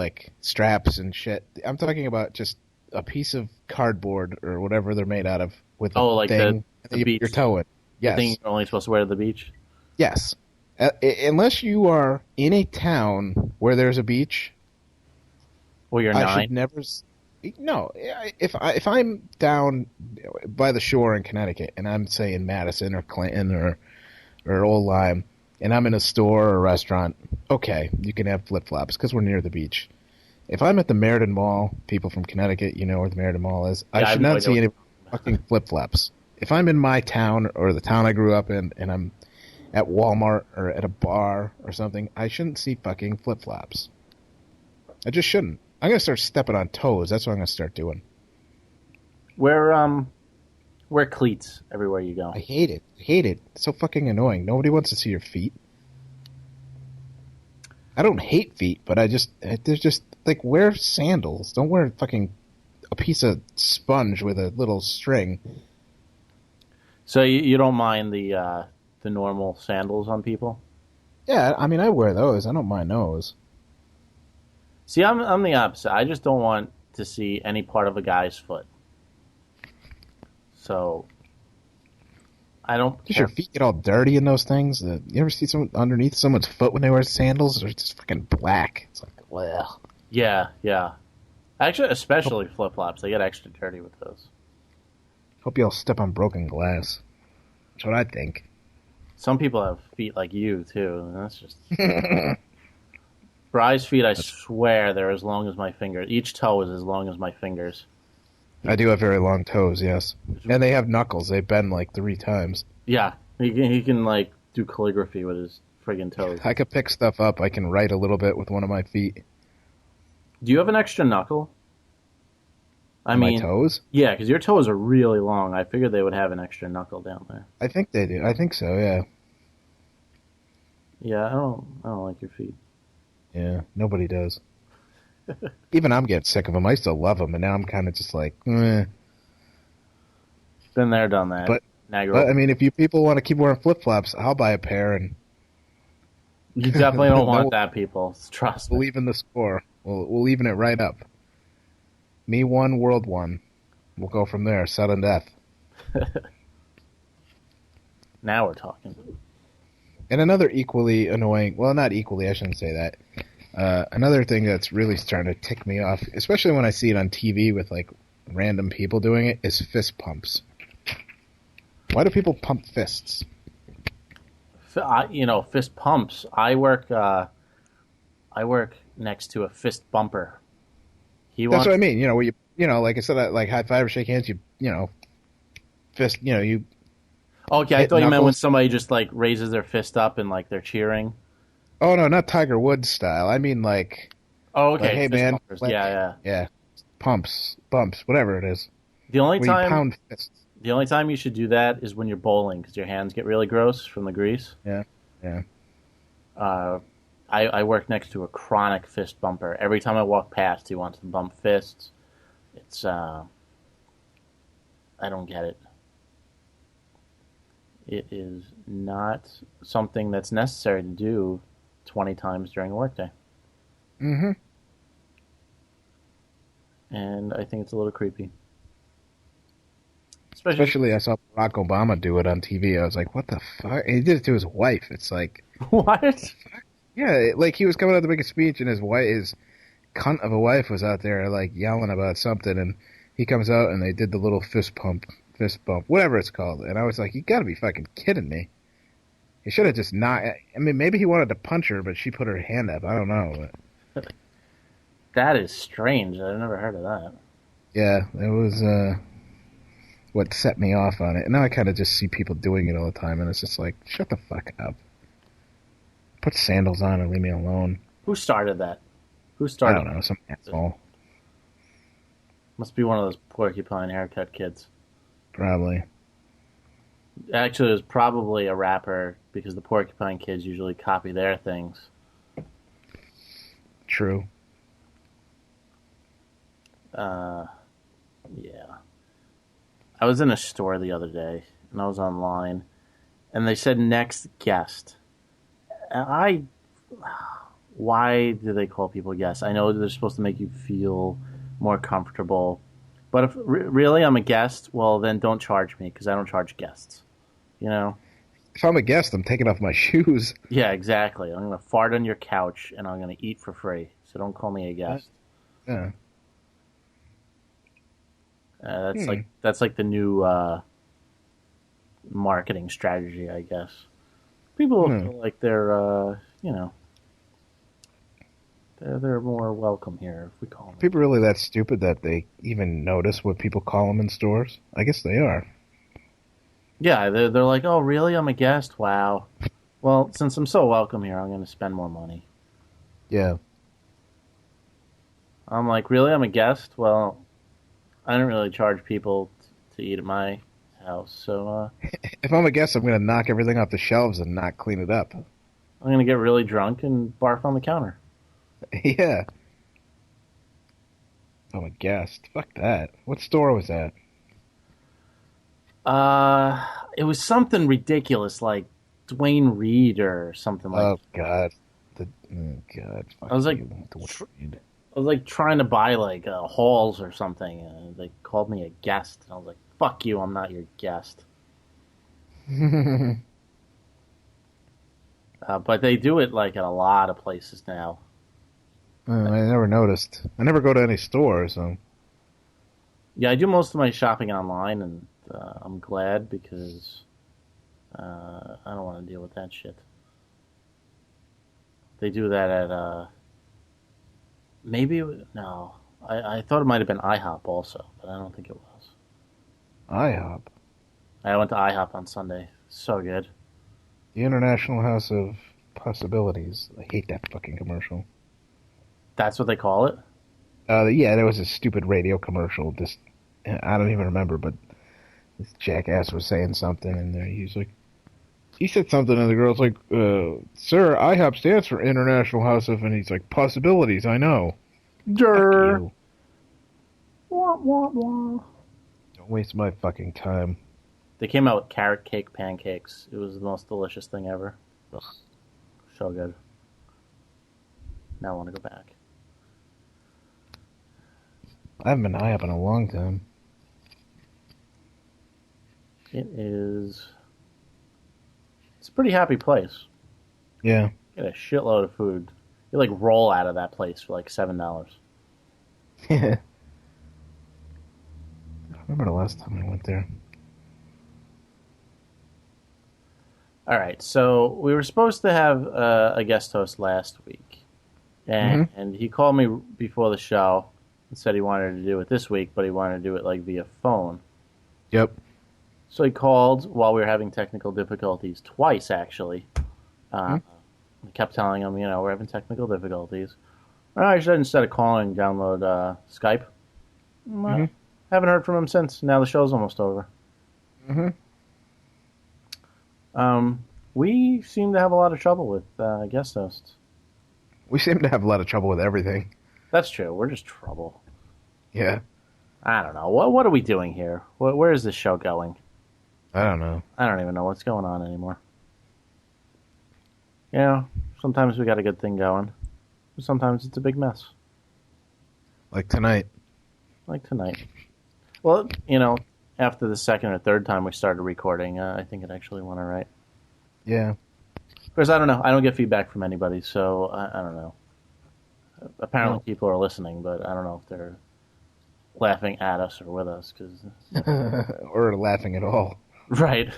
S2: straps and shit. I'm talking about just a piece of cardboard or whatever they're made out of with a thing
S1: the beach.
S2: You're towing. Yes.
S1: The thing you're only supposed to wear to the beach?
S2: Yes. Unless you are in a town where there's a beach.
S1: Well, you're
S2: I should never... No. If I'm down by the shore in Connecticut, and I'm, say, in Madison or Clinton or Old Lyme, and I'm in a store or a restaurant, okay, you can have flip-flops because we're near the beach. If I'm at the Meriden Mall, people from Connecticut, you know where the Meriden Mall is, I should not see any fucking flip-flops. If I'm in my town or the town I grew up in and I'm at Walmart or at a bar or something, I shouldn't see fucking flip-flops. I just shouldn't. I'm going to start stepping on toes. That's what I'm going to start doing.
S1: Wear cleats everywhere you go.
S2: I hate it. It's so fucking annoying. Nobody wants to see your feet. I don't hate feet, but there's just, wear sandals. Don't wear fucking a piece of sponge with a little string.
S1: So you don't mind the normal sandals on people?
S2: Yeah, I mean, I wear those. I don't mind those.
S1: See, I'm the opposite. I just don't want to see any part of a guy's foot. So, I don't.
S2: Does your feet get all dirty in those things? You ever see someone underneath someone's foot when they wear sandals? They're just fucking black. It's like, well.
S1: Yeah. Actually, especially flip-flops. They get extra dirty with those.
S2: Hope you all step on broken glass. That's what I think.
S1: Some people have feet like you, too. And that's just... Bry's feet, I swear, they're as long as my fingers. Each toe is as long as my fingers.
S2: I do have very long toes, yes. And they have knuckles. They bend 3 times.
S1: Yeah. He can do calligraphy with his friggin' toes.
S2: I could pick stuff up. I can write a little bit with one of my feet.
S1: Do you have an extra knuckle?
S2: My toes?
S1: Yeah, because your toes are really long. I figured they would have an extra knuckle down there.
S2: I think they do. I think so, yeah.
S1: Yeah, I don't like your feet.
S2: Yeah, nobody does. Even I'm getting sick of them. I still love them, and now I'm kind of just like, eh.
S1: Been there, done that.
S2: But I mean, if you people want to keep wearing flip-flops, I'll buy a pair. And
S1: you definitely don't want that, people. Trust me.
S2: Believe in the score. We'll even it right up. Me 1, world 1. We'll go from there. Sudden death.
S1: Now we're talking.
S2: And another equally annoying, well, not equally, I shouldn't say that. Another thing that's really starting to tick me off, especially when I see it on TV with like random people doing it, is fist pumps. Why do people pump fists?
S1: Fist pumps. I work next to a fist bumper.
S2: That's what I mean. Where like instead of like high five or shake hands, fist. You.
S1: Okay, I thought you meant
S2: knuckles.
S1: when somebody just like raises their fist up and like they're cheering.
S2: Oh no, not Tiger Woods style. I mean like.
S1: Oh, okay.
S2: Like, hey
S1: fist
S2: man.
S1: bumpers.
S2: Like,
S1: yeah.
S2: Bumps, whatever it is.
S1: The only
S2: Where you
S1: time
S2: pound fists.
S1: The only time you should do that is when you're bowling because your hands get really gross from the grease.
S2: Yeah.
S1: I work next to a chronic fist bumper. Every time I walk past, he wants to bump fists. It's I don't get it. It is not something that's necessary to do 20 times during a workday.
S2: Mm-hmm.
S1: And I think it's a little creepy.
S2: Especially I saw Barack Obama do it on TV. I was like, what the fuck? And he did it to his wife. It's like...
S1: What?
S2: Yeah, like he was coming out to make a speech and his cunt of a wife was out there like yelling about something and he comes out and they did the little fist bump, whatever it's called. And I was like, you gotta be fucking kidding me. He should have just not... I mean, maybe he wanted to punch her, but she put her hand up. I don't know. But...
S1: That is strange. I've never heard of that.
S2: Yeah, it was what set me off on it. And now I kind of just see people doing it all the time, and it's just like, shut the fuck up. Put sandals on and leave me alone.
S1: Who started that?
S2: I don't know, some asshole.
S1: Must be one of those porcupine haircut kids.
S2: Probably.
S1: Actually, it was probably a rapper because the porcupine kids usually copy their things.
S2: True.
S1: Yeah. I was in a store the other day, and I was online, and they said next guest. And why do they call people guests? I know they're supposed to make you feel more comfortable, but if really I'm a guest, well then don't charge me because I don't charge guests.
S2: If I'm a guest, I'm taking off my shoes.
S1: Yeah, exactly. I'm gonna fart on your couch, and I'm gonna eat for free. So don't call me a guest.
S2: Yeah.
S1: That's like the new marketing strategy, I guess. People feel like they're they're more welcome here if we call them.
S2: People really that stupid that they even notice what people call them in stores? I guess they are.
S1: Yeah, they're like, oh really? I'm a guest? Wow. Well, since I'm so welcome here, I'm going to spend more money.
S2: Yeah.
S1: I'm like, really? I'm a guest? Well, I don't really charge people to eat at my house, so...
S2: If I'm a guest, I'm going to knock everything off the shelves and not clean it up.
S1: I'm going to get really drunk and barf on the counter.
S2: Yeah. I'm a guest. Fuck that. What store was that?
S1: It was something ridiculous, like Dwayne Reed or something like that.
S2: God. God.
S1: I was like trying to buy like Halls or something, and they called me a guest, and I was like, "Fuck you! I'm not your guest." But they do it like at a lot of places now.
S2: I never noticed. I never go to any stores, so.
S1: Yeah, I do most of my shopping online, and I'm glad because I don't want to deal with that shit. They do that at no. I thought it might have been IHOP also, but I don't think it was.
S2: IHOP?
S1: I went to IHOP on Sunday. So good.
S2: The International House of Possibilities. I hate that fucking commercial.
S1: That's what they call it?
S2: Yeah, there was a stupid radio commercial. I don't even remember, but this jackass was saying something, and he said something, and the girl's like, "Sir, IHOP stands for International House of," and he's like, "Possibilities, I know."
S1: Durr. Wah, wah, wah.
S2: Don't waste my fucking time.
S1: They came out with carrot cake pancakes. It was the most delicious thing ever. Ugh. So good. Now I want to go back.
S2: I haven't been high up in a long time.
S1: It's a pretty happy place.
S2: Yeah.
S1: Get a shitload of food. You like roll out of that place for like $7.
S2: Yeah. I remember the last time I went there.
S1: All right, so we were supposed to have a guest host last week, and he called me before the show and said he wanted to do it this week, but he wanted to do it like via phone.
S2: Yep.
S1: So he called while we were having technical difficulties twice, actually. I kept telling him, we're having technical difficulties. I should, instead of calling, download Skype. Haven't heard from him since. Now the show's almost over. We seem to have a lot of trouble with guest hosts.
S2: We seem to have a lot of trouble with everything.
S1: That's true. We're just trouble.
S2: Yeah.
S1: I don't know. What are we doing here? Where is this show going?
S2: I don't know.
S1: I don't even know what's going on anymore. Sometimes we got a good thing going. Sometimes it's a big mess.
S2: Like tonight.
S1: Well, after the second or third time we started recording, I think it actually went all right.
S2: Yeah.
S1: Of course, I don't know. I don't get feedback from anybody, so I don't know. Apparently people are listening, but I don't know if they're laughing at us or with us.
S2: Or laughing at all.
S1: Right.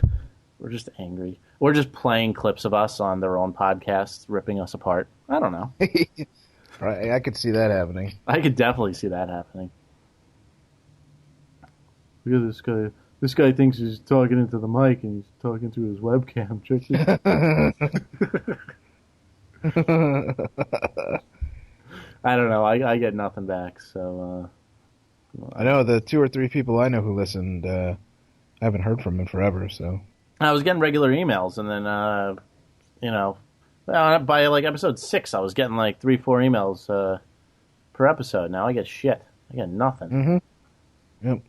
S1: We're just angry. We're just playing clips of us on their own podcasts, ripping us apart. I don't know.
S2: Right, I could see that happening.
S1: I could definitely see that happening. Look at this guy. This guy thinks he's talking into the mic and he's talking through his webcam. Check this. I don't know. I get nothing back, so...
S2: I know the 2 or 3 people I know who listened, I haven't heard from in forever, so...
S1: I was getting regular emails, and then, by like episode 6, I was getting like 3-4 emails per episode. Now I get shit. I get nothing.
S2: Yep.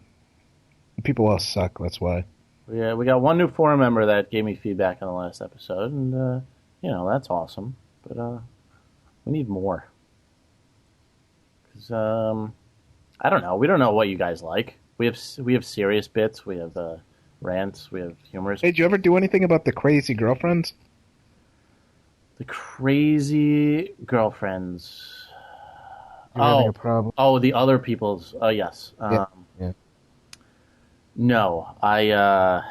S2: People all suck, that's why.
S1: Yeah, we got one new forum member that gave me feedback on the last episode, and, that's awesome. But we need more. Because, I don't know. We don't know what you guys like. We have serious bits. We have rants. We have humorous.
S2: Hey, did you ever do anything about the crazy girlfriends?
S1: The crazy girlfriends.
S2: You're having a problem.
S1: Oh, the other people's. Yes.
S2: Yeah.
S1: No, I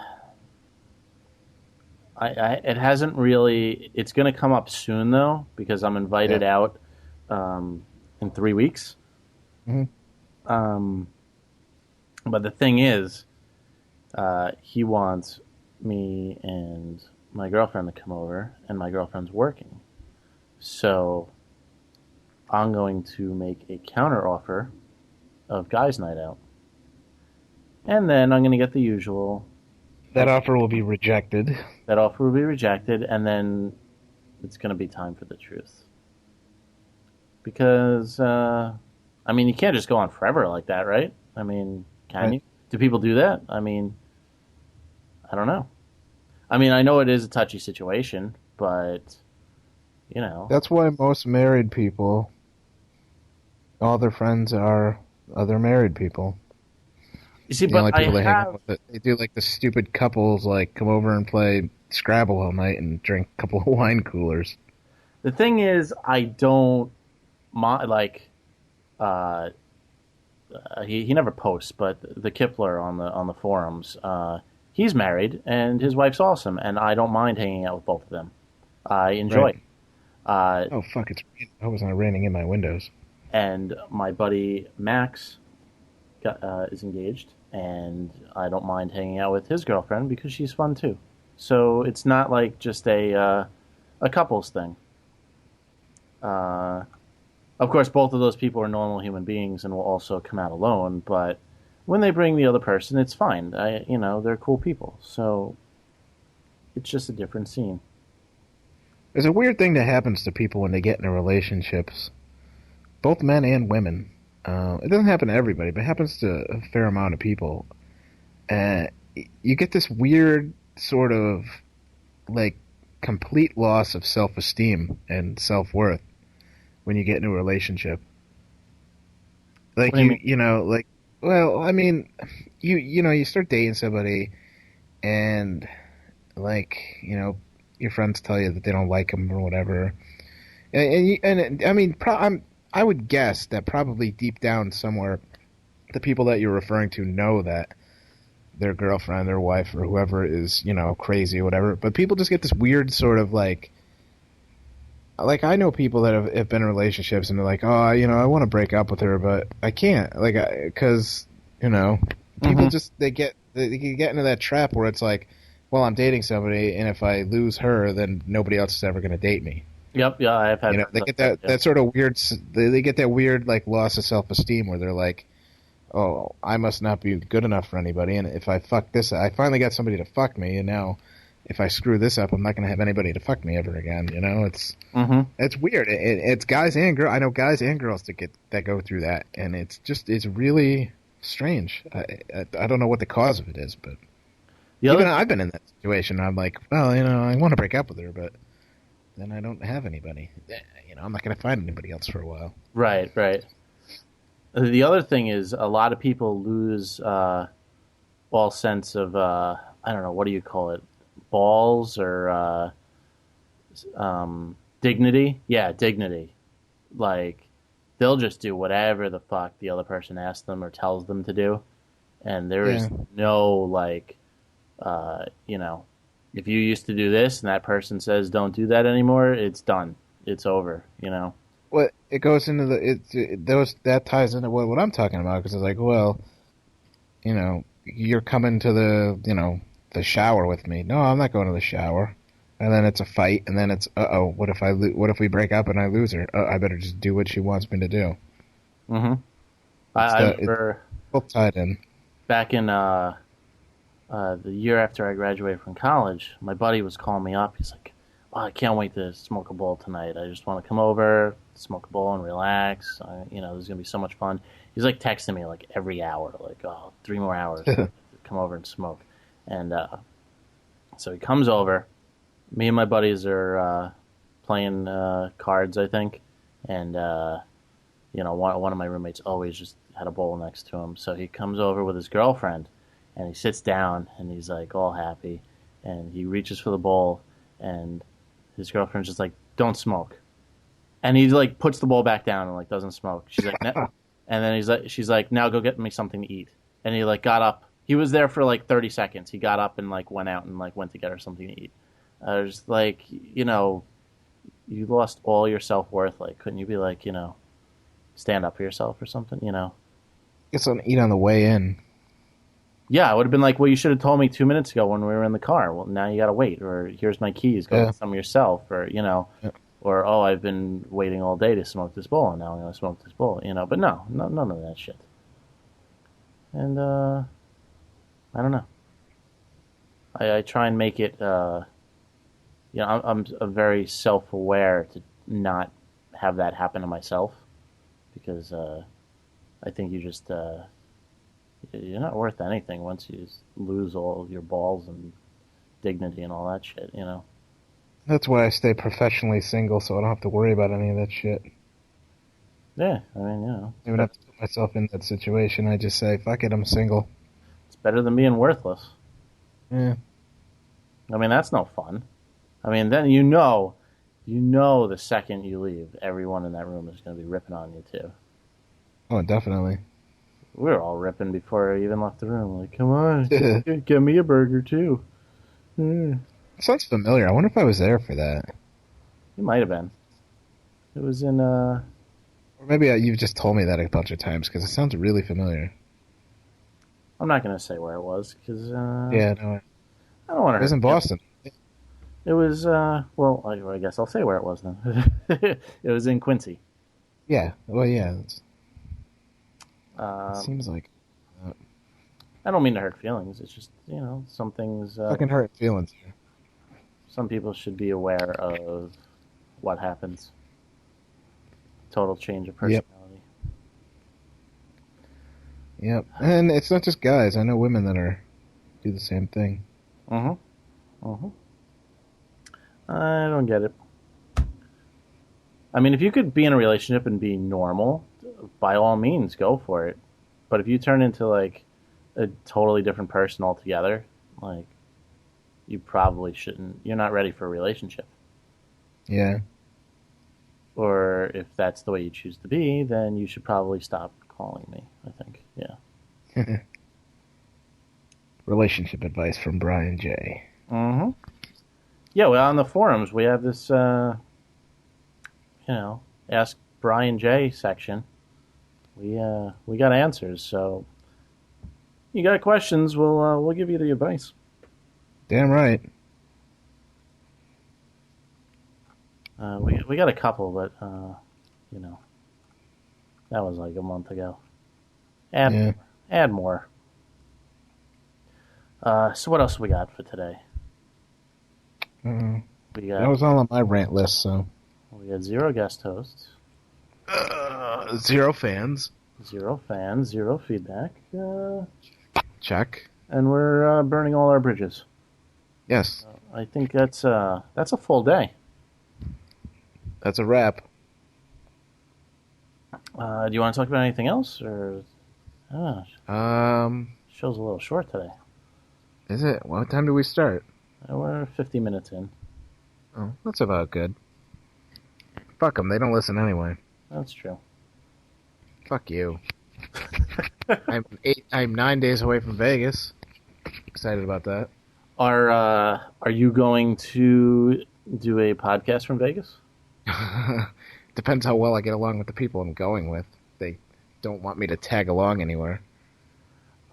S1: it hasn't really. It's going to come up soon though, because I'm invited out in 3 weeks. But the thing is, he wants me and my girlfriend to come over, and my girlfriend's working. So I'm going to make a counter offer of guys' night out. And then I'm going to get the usual.
S2: That offer will be rejected.
S1: That offer will be rejected, and then it's going to be time for the truth. Because, you can't just go on forever like that, right? Can you? Do people do that? I don't know. I know it is a touchy situation, but,
S2: That's why most married people, all their friends are other married people.
S1: You see, but
S2: people they hang out with, they do like the stupid couples, like come over and play Scrabble all night and drink a couple of wine coolers.
S1: The thing is, I don't he never posts, but the Kipler on the forums, he's married and his wife's awesome, and I don't mind hanging out with both of them. I enjoy.
S2: Right. Oh fuck! I was not raining in my windows.
S1: And my buddy Max is engaged, and I don't mind hanging out with his girlfriend because she's fun too. So it's not like just a couples thing. Of course, both of those people are normal human beings and will also come out alone. But when they bring the other person, it's fine. They're cool people. So it's just a different scene.
S2: There's a weird thing that happens to people when they get into relationships, both men and women. It doesn't happen to everybody, but it happens to a fair amount of people. You get this weird sort of like complete loss of self-esteem and self-worth when you get into a relationship.
S1: What
S2: Like
S1: do you mean?
S2: well, I mean, you start dating somebody and like, your friends tell you that they don't like them or whatever. I mean, I would guess that probably deep down somewhere, the people that you're referring to know that their girlfriend, their wife, or whoever is, crazy or whatever. But people just get this weird sort of like I know people that have been in relationships and they're like, oh, I want to break up with her, but I can't, like, because people
S1: Hmm.
S2: just they can get into that trap where it's like, well, I'm dating somebody, and if I lose her, then nobody else is ever going to date me.
S1: Yep. Yeah, I've had friends
S2: They
S1: like
S2: get
S1: that too.
S2: that sort of weird. They get that weird like loss of self esteem where they're like, oh, I must not be good enough for anybody, and if I fuck this, I finally got somebody to fuck me, and now if I screw this up, I'm not going to have anybody to fuck me ever again.
S1: Hmm.
S2: It's weird. It's guys and girls. I know guys and girls that go through that, and it's really strange. I don't know what the cause of it is, but
S1: The other
S2: even
S1: thing,
S2: I've been in that situation. I'm like, well, I want to break up with her, but then I don't have anybody. I'm not going to find anybody else for a while.
S1: right, right. The other thing is a lot of people lose all sense of I don't know, what do you call it, balls or dignity? Yeah, dignity. Like they'll just do whatever the fuck the other person asks them or tells them to do, and there is
S2: Yeah.
S1: no like you know, if you used to do this and that person says don't do that anymore, it's done. It's over. You know.
S2: Well, it goes into those that ties into what I'm talking about because it's like, well, you're coming to the shower with me. No, I'm not going to the shower. And then it's a fight, and then it's what if what if we break up and I lose her? I better just do what she wants me to do.
S1: Hmm.
S2: It's
S1: I
S2: it's
S1: remember
S2: both tied in.
S1: back in the year after I graduated from college, my buddy was calling me up. He's like, "Oh, I can't wait to smoke a bowl tonight. I just want to come over, smoke a bowl, and relax. There's gonna be so much fun." He's like texting me like every hour, like, "Oh, 3 more hours to come over and smoke." And so he comes over. Me and my buddies are playing cards, I think, and one of my roommates always just had a bowl next to him. So he comes over with his girlfriend, and he sits down, and he's like all happy, and he reaches for the bowl, and his girlfriend's just like, "Don't smoke," and he like puts the bowl back down and like doesn't smoke. She's like, "No," and then she's like, "Now go get me something to eat," and he like got up. He was there for like 30 seconds. He got up and like went out and like went to get her something to eat. I was like, you lost all your self worth. Like, couldn't you be like, stand up for yourself or something?
S2: Get something to eat on the way in.
S1: Yeah, I would have been like, well, you should have told me 2 minutes ago when we were in the car. Well, now you got to wait. Or here's my keys. Go
S2: Yeah.
S1: get some yourself. Or,
S2: Yeah.
S1: or, oh, I've been waiting all day to smoke this bowl and now I'm going to smoke this bowl. But no, none of that shit. And, I don't know. I try and make it, I'm very self aware to not have that happen to myself because, I think you're not worth anything once you lose all your balls and dignity and all that shit.
S2: That's why I stay professionally single, so I don't have to worry about any of that shit.
S1: Yeah, I mean,
S2: I would have to put myself in that situation. I just say, fuck it, I'm single.
S1: it's better than being worthless.
S2: Yeah.
S1: I mean, that's no fun. I mean, then the second you leave, everyone in that room is going to be ripping on you too.
S2: Oh, definitely.
S1: We were all ripping before I even left the room. Like, come on, get me a burger too. Mm.
S2: Sounds familiar. I wonder if I was there for that.
S1: You might have been. It was in.
S2: Or maybe you've just told me that a bunch of times because it sounds really familiar.
S1: I'm not going to say where it was because
S2: Yeah, no,
S1: I don't want to
S2: it was
S1: hurt
S2: in
S1: you.
S2: Boston.
S1: It was, well, I guess I'll say where it was then. It was in Quincy.
S2: Yeah, well, yeah. It
S1: Um,
S2: seems like
S1: I don't mean to hurt feelings. It's just, some things,
S2: fucking hurt feelings here.
S1: some people should be aware of what happens. Total change of
S2: Yep,
S1: personality.
S2: yep. And it's not just guys. I know women that do the same thing.
S1: Mm-hmm. Mm-hmm. I don't get it. I mean, if you could be in a relationship and be normal by all means, go for it. But if you turn into like a totally different person altogether, like you probably shouldn't. You're not ready for a relationship.
S2: Yeah.
S1: Or if that's the way you choose to be, then you should probably stop calling me. I think, yeah.
S2: Relationship advice from Brian J.
S1: Mm-hmm. Yeah, well, on the forums we have this, Ask Brian J section. We got answers, so you got questions, we'll give you the advice.
S2: Damn right.
S1: We got a couple, but that was like a month ago. Add more. So what else we got for today?
S2: That was all on my rant list, so.
S1: We got 0 guest hosts.
S2: 0 fans.
S1: 0 fans, 0 feedback.
S2: Check.
S1: And we're burning all our bridges.
S2: Yes.
S1: I think that's a full day.
S2: That's a wrap.
S1: Do you want to talk about anything else, or? Show's a little short today.
S2: Is it? What time do we start?
S1: We're 50 minutes in.
S2: Oh, that's about good. Fuck them. They don't listen anyway.
S1: That's true.
S2: Fuck you. I'm 9 days away from Vegas. Excited about that.
S1: Are you going to do a podcast from Vegas?
S2: Depends how well I get along with the people I'm going with. They don't want me to tag along anywhere.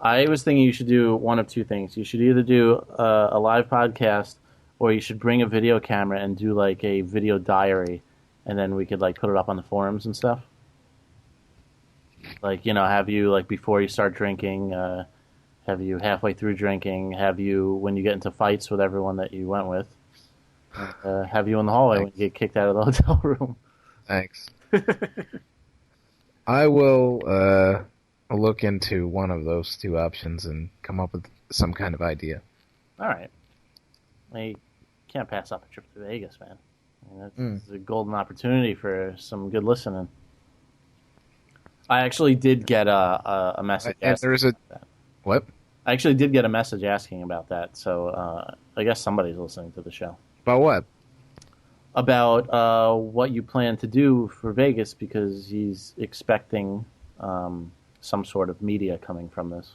S1: I was thinking you should do one of two things. You should either do a live podcast, or you should bring a video camera and do like a video diary, and then we could like put it up on the forums and stuff. Like, have you like before you start drinking, have you halfway through drinking, have you when you get into fights with everyone that you went with, have you in the hallway when you get kicked out of the hotel room.
S2: Thanks. I will look into one of those two options and come up with some kind of idea.
S1: All right. You can't pass up a trip to Vegas, man. I mean, that's a golden opportunity for some good listening. I actually did get a message.
S2: What?
S1: I actually did get a message asking about that, so I guess somebody's listening to the show.
S2: About what?
S1: About what you plan to do for Vegas, because he's expecting some sort of media coming from this.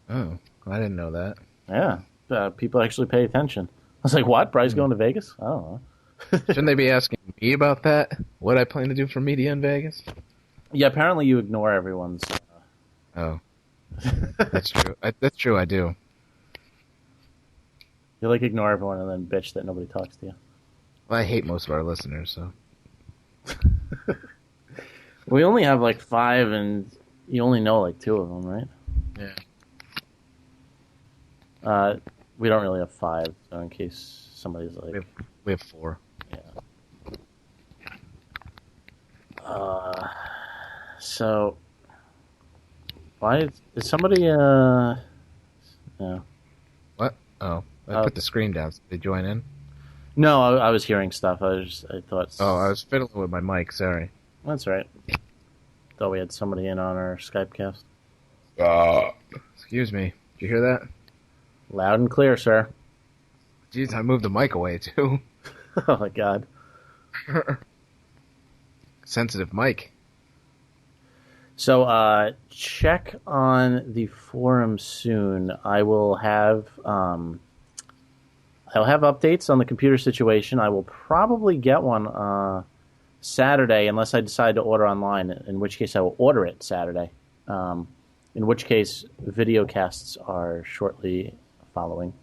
S2: Oh, I didn't know that.
S1: Yeah, people actually pay attention. I was like, what? Bryce going to Vegas? I don't know.
S2: Shouldn't they be asking me about that? What I plan to do for media in Vegas?
S1: Yeah, apparently you ignore everyone's...
S2: Oh. That's true. That's true, I do.
S1: You like ignore everyone and then bitch that nobody talks to you.
S2: Well, I hate most of our listeners, so...
S1: We only have like 5, and you only know like 2 of them, right?
S2: Yeah.
S1: We don't really have 5, so in case somebody's like...
S2: We have 4.
S1: Yeah. So... Why is somebody, No.
S2: What? Oh, I put the screen down. Did they join in?
S1: No, I was hearing stuff. I thought...
S2: Oh, I was fiddling with my mic, sorry.
S1: That's right. Thought we had somebody in on our Skype cast.
S2: Excuse me. Did you hear that?
S1: Loud and clear, sir.
S2: Jeez, I moved the mic away, too.
S1: Oh, my God.
S2: Sensitive mic.
S1: So, check on the forum soon. I will have... I'll have updates on the computer situation. I will probably get one Saturday, unless I decide to order online, in which case I will order it Saturday. In which case, video casts are shortly following.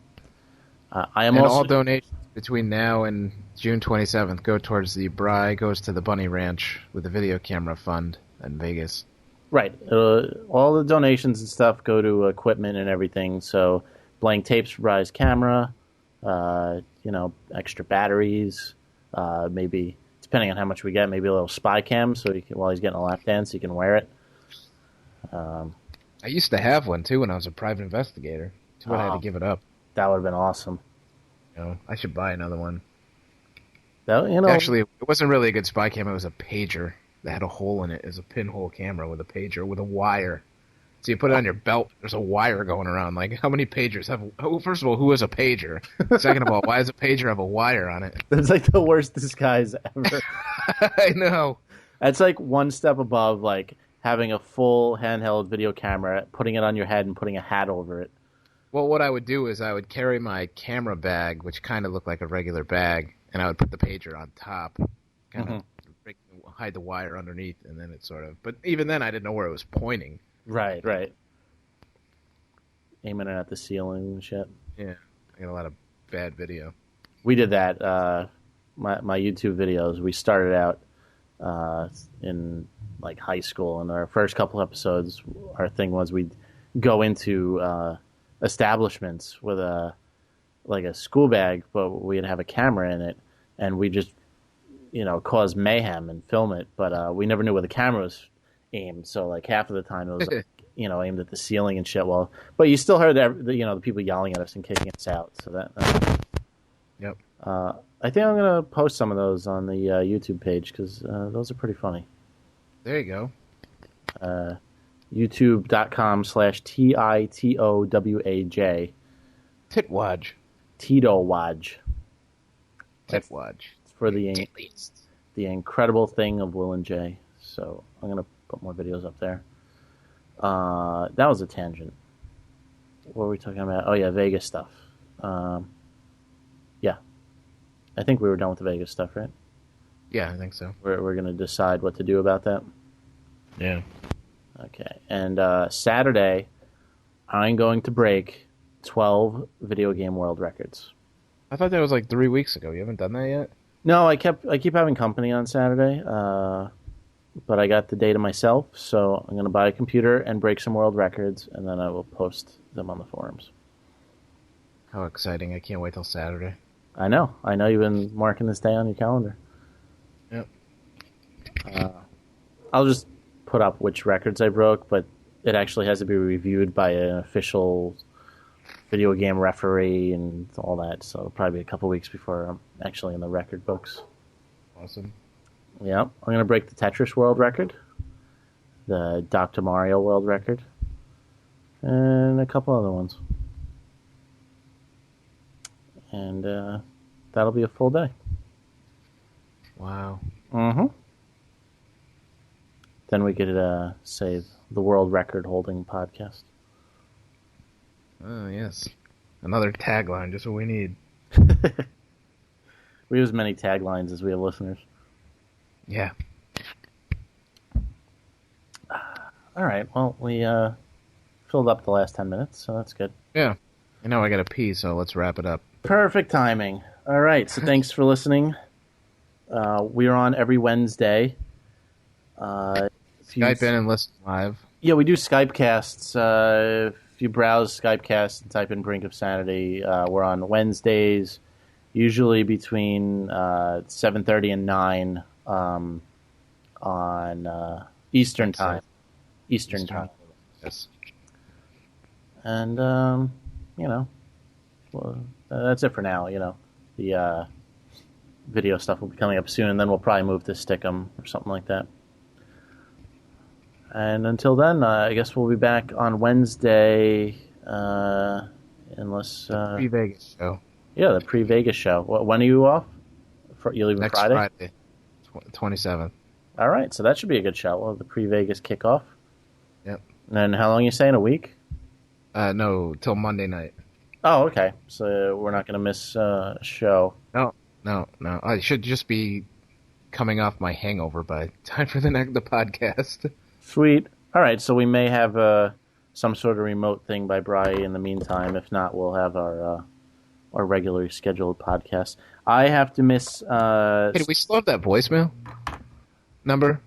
S2: All donations between now and June 27th go towards the Bry Goes to the Bunny Ranch with the video camera fund in Vegas.
S1: Right. All the donations and stuff go to equipment and everything. So, blank tapes for Bry's camera, extra batteries, maybe, depending on how much we get, maybe a little spy cam so while he's getting a lap dance, he can wear it.
S2: I used to have one, too, when I was a private investigator. Too bad I had to give it up.
S1: That would have been awesome.
S2: I should buy another one.
S1: That,
S2: Actually, it wasn't really a good spy cam. It was a pager. that had a hole in it is a pinhole camera with a pager with a wire. So you put it on your belt, there's a wire going around. Like, how many pagers have... First of all, who has a pager? Second of all, why does a pager have a wire on it?
S1: That's like the worst disguise ever.
S2: I know.
S1: That's like one step above, like, having a full handheld video camera, putting it on your head and putting a hat over it.
S2: Well, what I would do is I would carry my camera bag, which kind of looked like a regular bag, and I would put the pager on top, kind of hide the wire underneath, and then it sort of... But even then, I didn't know where it was pointing.
S1: Right. Aiming it at the ceiling and shit.
S2: Yeah, I got a lot of bad video.
S1: We did that. My YouTube videos, we started out in like high school, and our first couple episodes, our thing was we'd go into establishments with a school bag, but we'd have a camera in it, and we just cause mayhem and film it. But we never knew where the camera was aimed, so like half of the time it was aimed at the ceiling and shit. Well, but you still heard the people yelling at us and kicking us out. So that.
S2: Yep.
S1: I think I'm gonna post some of those on the YouTube page because those are pretty funny.
S2: There you go.
S1: YouTube.com/TITOWAJ.
S2: Titwaj.
S1: Titowaj.
S2: Titwaj.
S1: It's for the incredible thing of Will and Jay. So I'm gonna put more videos up there. That was a tangent. What were we talking about? Oh yeah, Vegas stuff. Yeah, I think we were done with the Vegas stuff, right?
S2: Yeah, I think so.
S1: We're gonna decide what to do about that.
S2: Yeah.
S1: Okay, and Saturday, I'm going to break 12 video game world records.
S2: I thought that was like 3 weeks ago. You haven't done that yet?
S1: No, I keep having company on Saturday, but I got the day to myself, so I'm going to buy a computer and break some world records, and then I will post them on the forums.
S2: How exciting. I can't wait till Saturday.
S1: I know you've been marking this day on your calendar.
S2: Yep.
S1: I'll just put up which records I broke, but it actually has to be reviewed by an official video game referee and all that, so it'll probably be a couple weeks before I'm actually in the record books.
S2: Awesome.
S1: Yeah, I'm going to break the Tetris world record, the Dr. Mario world record, and a couple other ones. And that'll be a full day.
S2: Wow.
S1: Mm-hmm. Then we could save the world record holding podcast.
S2: Oh, yes. Another tagline, just what we need.
S1: We have as many taglines as we have listeners.
S2: Yeah.
S1: All right. Well, we filled up the last 10 minutes, so that's good.
S2: Yeah. I know I got to pee, so let's wrap it up.
S1: Perfect timing. All right. So thanks for listening. We are on every Wednesday.
S2: Skype in and listen live.
S1: Yeah, we do Skypecasts. If you browse Skypecast and type in Brink of Sanity, we're on Wednesdays, usually between 7:30 and 9 on Eastern time. Eastern time.
S2: Yes.
S1: And, well, that's it for now. The video stuff will be coming up soon, and then we'll probably move to Stick'em or something like that. And until then, I guess we'll be back on Wednesday, unless...
S2: pre-Vegas show.
S1: Yeah, the pre-Vegas show. When are you off? You leaving
S2: Next
S1: Friday?
S2: 27th.
S1: All right, so that should be a good show. We'll have the pre-Vegas kickoff.
S2: Yep.
S1: And how long are you saying? A week?
S2: No, till Monday night.
S1: Oh, okay. So we're not going to miss a show.
S2: No. I should just be coming off my hangover by time for the podcast.
S1: Sweet. All right, so we may have some sort of remote thing by Bri in the meantime. If not, we'll have our regularly scheduled podcast. I have to miss...
S2: Hey, do we still have that voicemail number?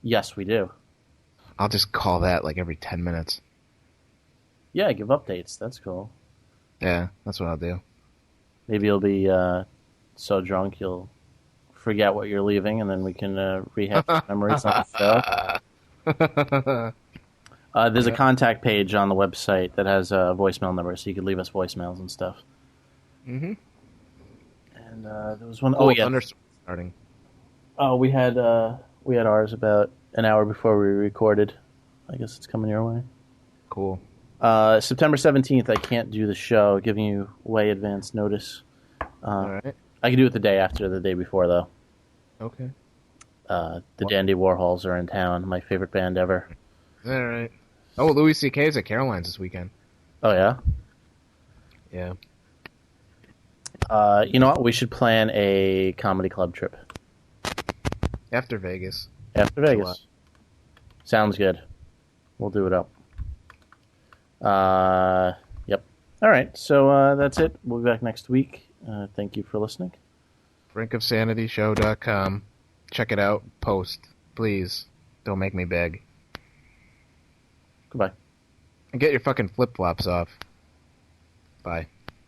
S1: Yes, we do.
S2: I'll just call that like every 10 minutes.
S1: Yeah, give updates. That's cool.
S2: Yeah, that's what I'll do.
S1: Maybe you'll be so drunk you'll forget what you're leaving, and then we can rehash memories on the show. There's a contact page on the website that has a voicemail number, so you can leave us voicemails and stuff.
S2: Mm-hmm.
S1: And there was one.
S2: Cool,
S1: Oh yeah.
S2: thunderstorm starting.
S1: Oh, we had ours about an hour before we recorded. I guess it's coming your way.
S2: Cool.
S1: September 17th, I can't do the show, giving you way advance notice.
S2: All right.
S1: I can do it the day after, the day before, though.
S2: Okay.
S1: The Dandy Warhols are in town, my favorite band ever.
S2: All right. Oh, Louis C.K.'s at Caroline's this weekend.
S1: Oh, yeah?
S2: Yeah.
S1: You know what? We should plan a comedy club trip.
S2: After Vegas.
S1: After Vegas. Sounds good. We'll do it up. Yep. All right. So that's it. We'll be back next week. Thank you for listening.
S2: BrinkofSanityShow.com. Check it out. Post. Please. Don't make me beg.
S1: Goodbye.
S2: And get your fucking flip-flops off. Bye.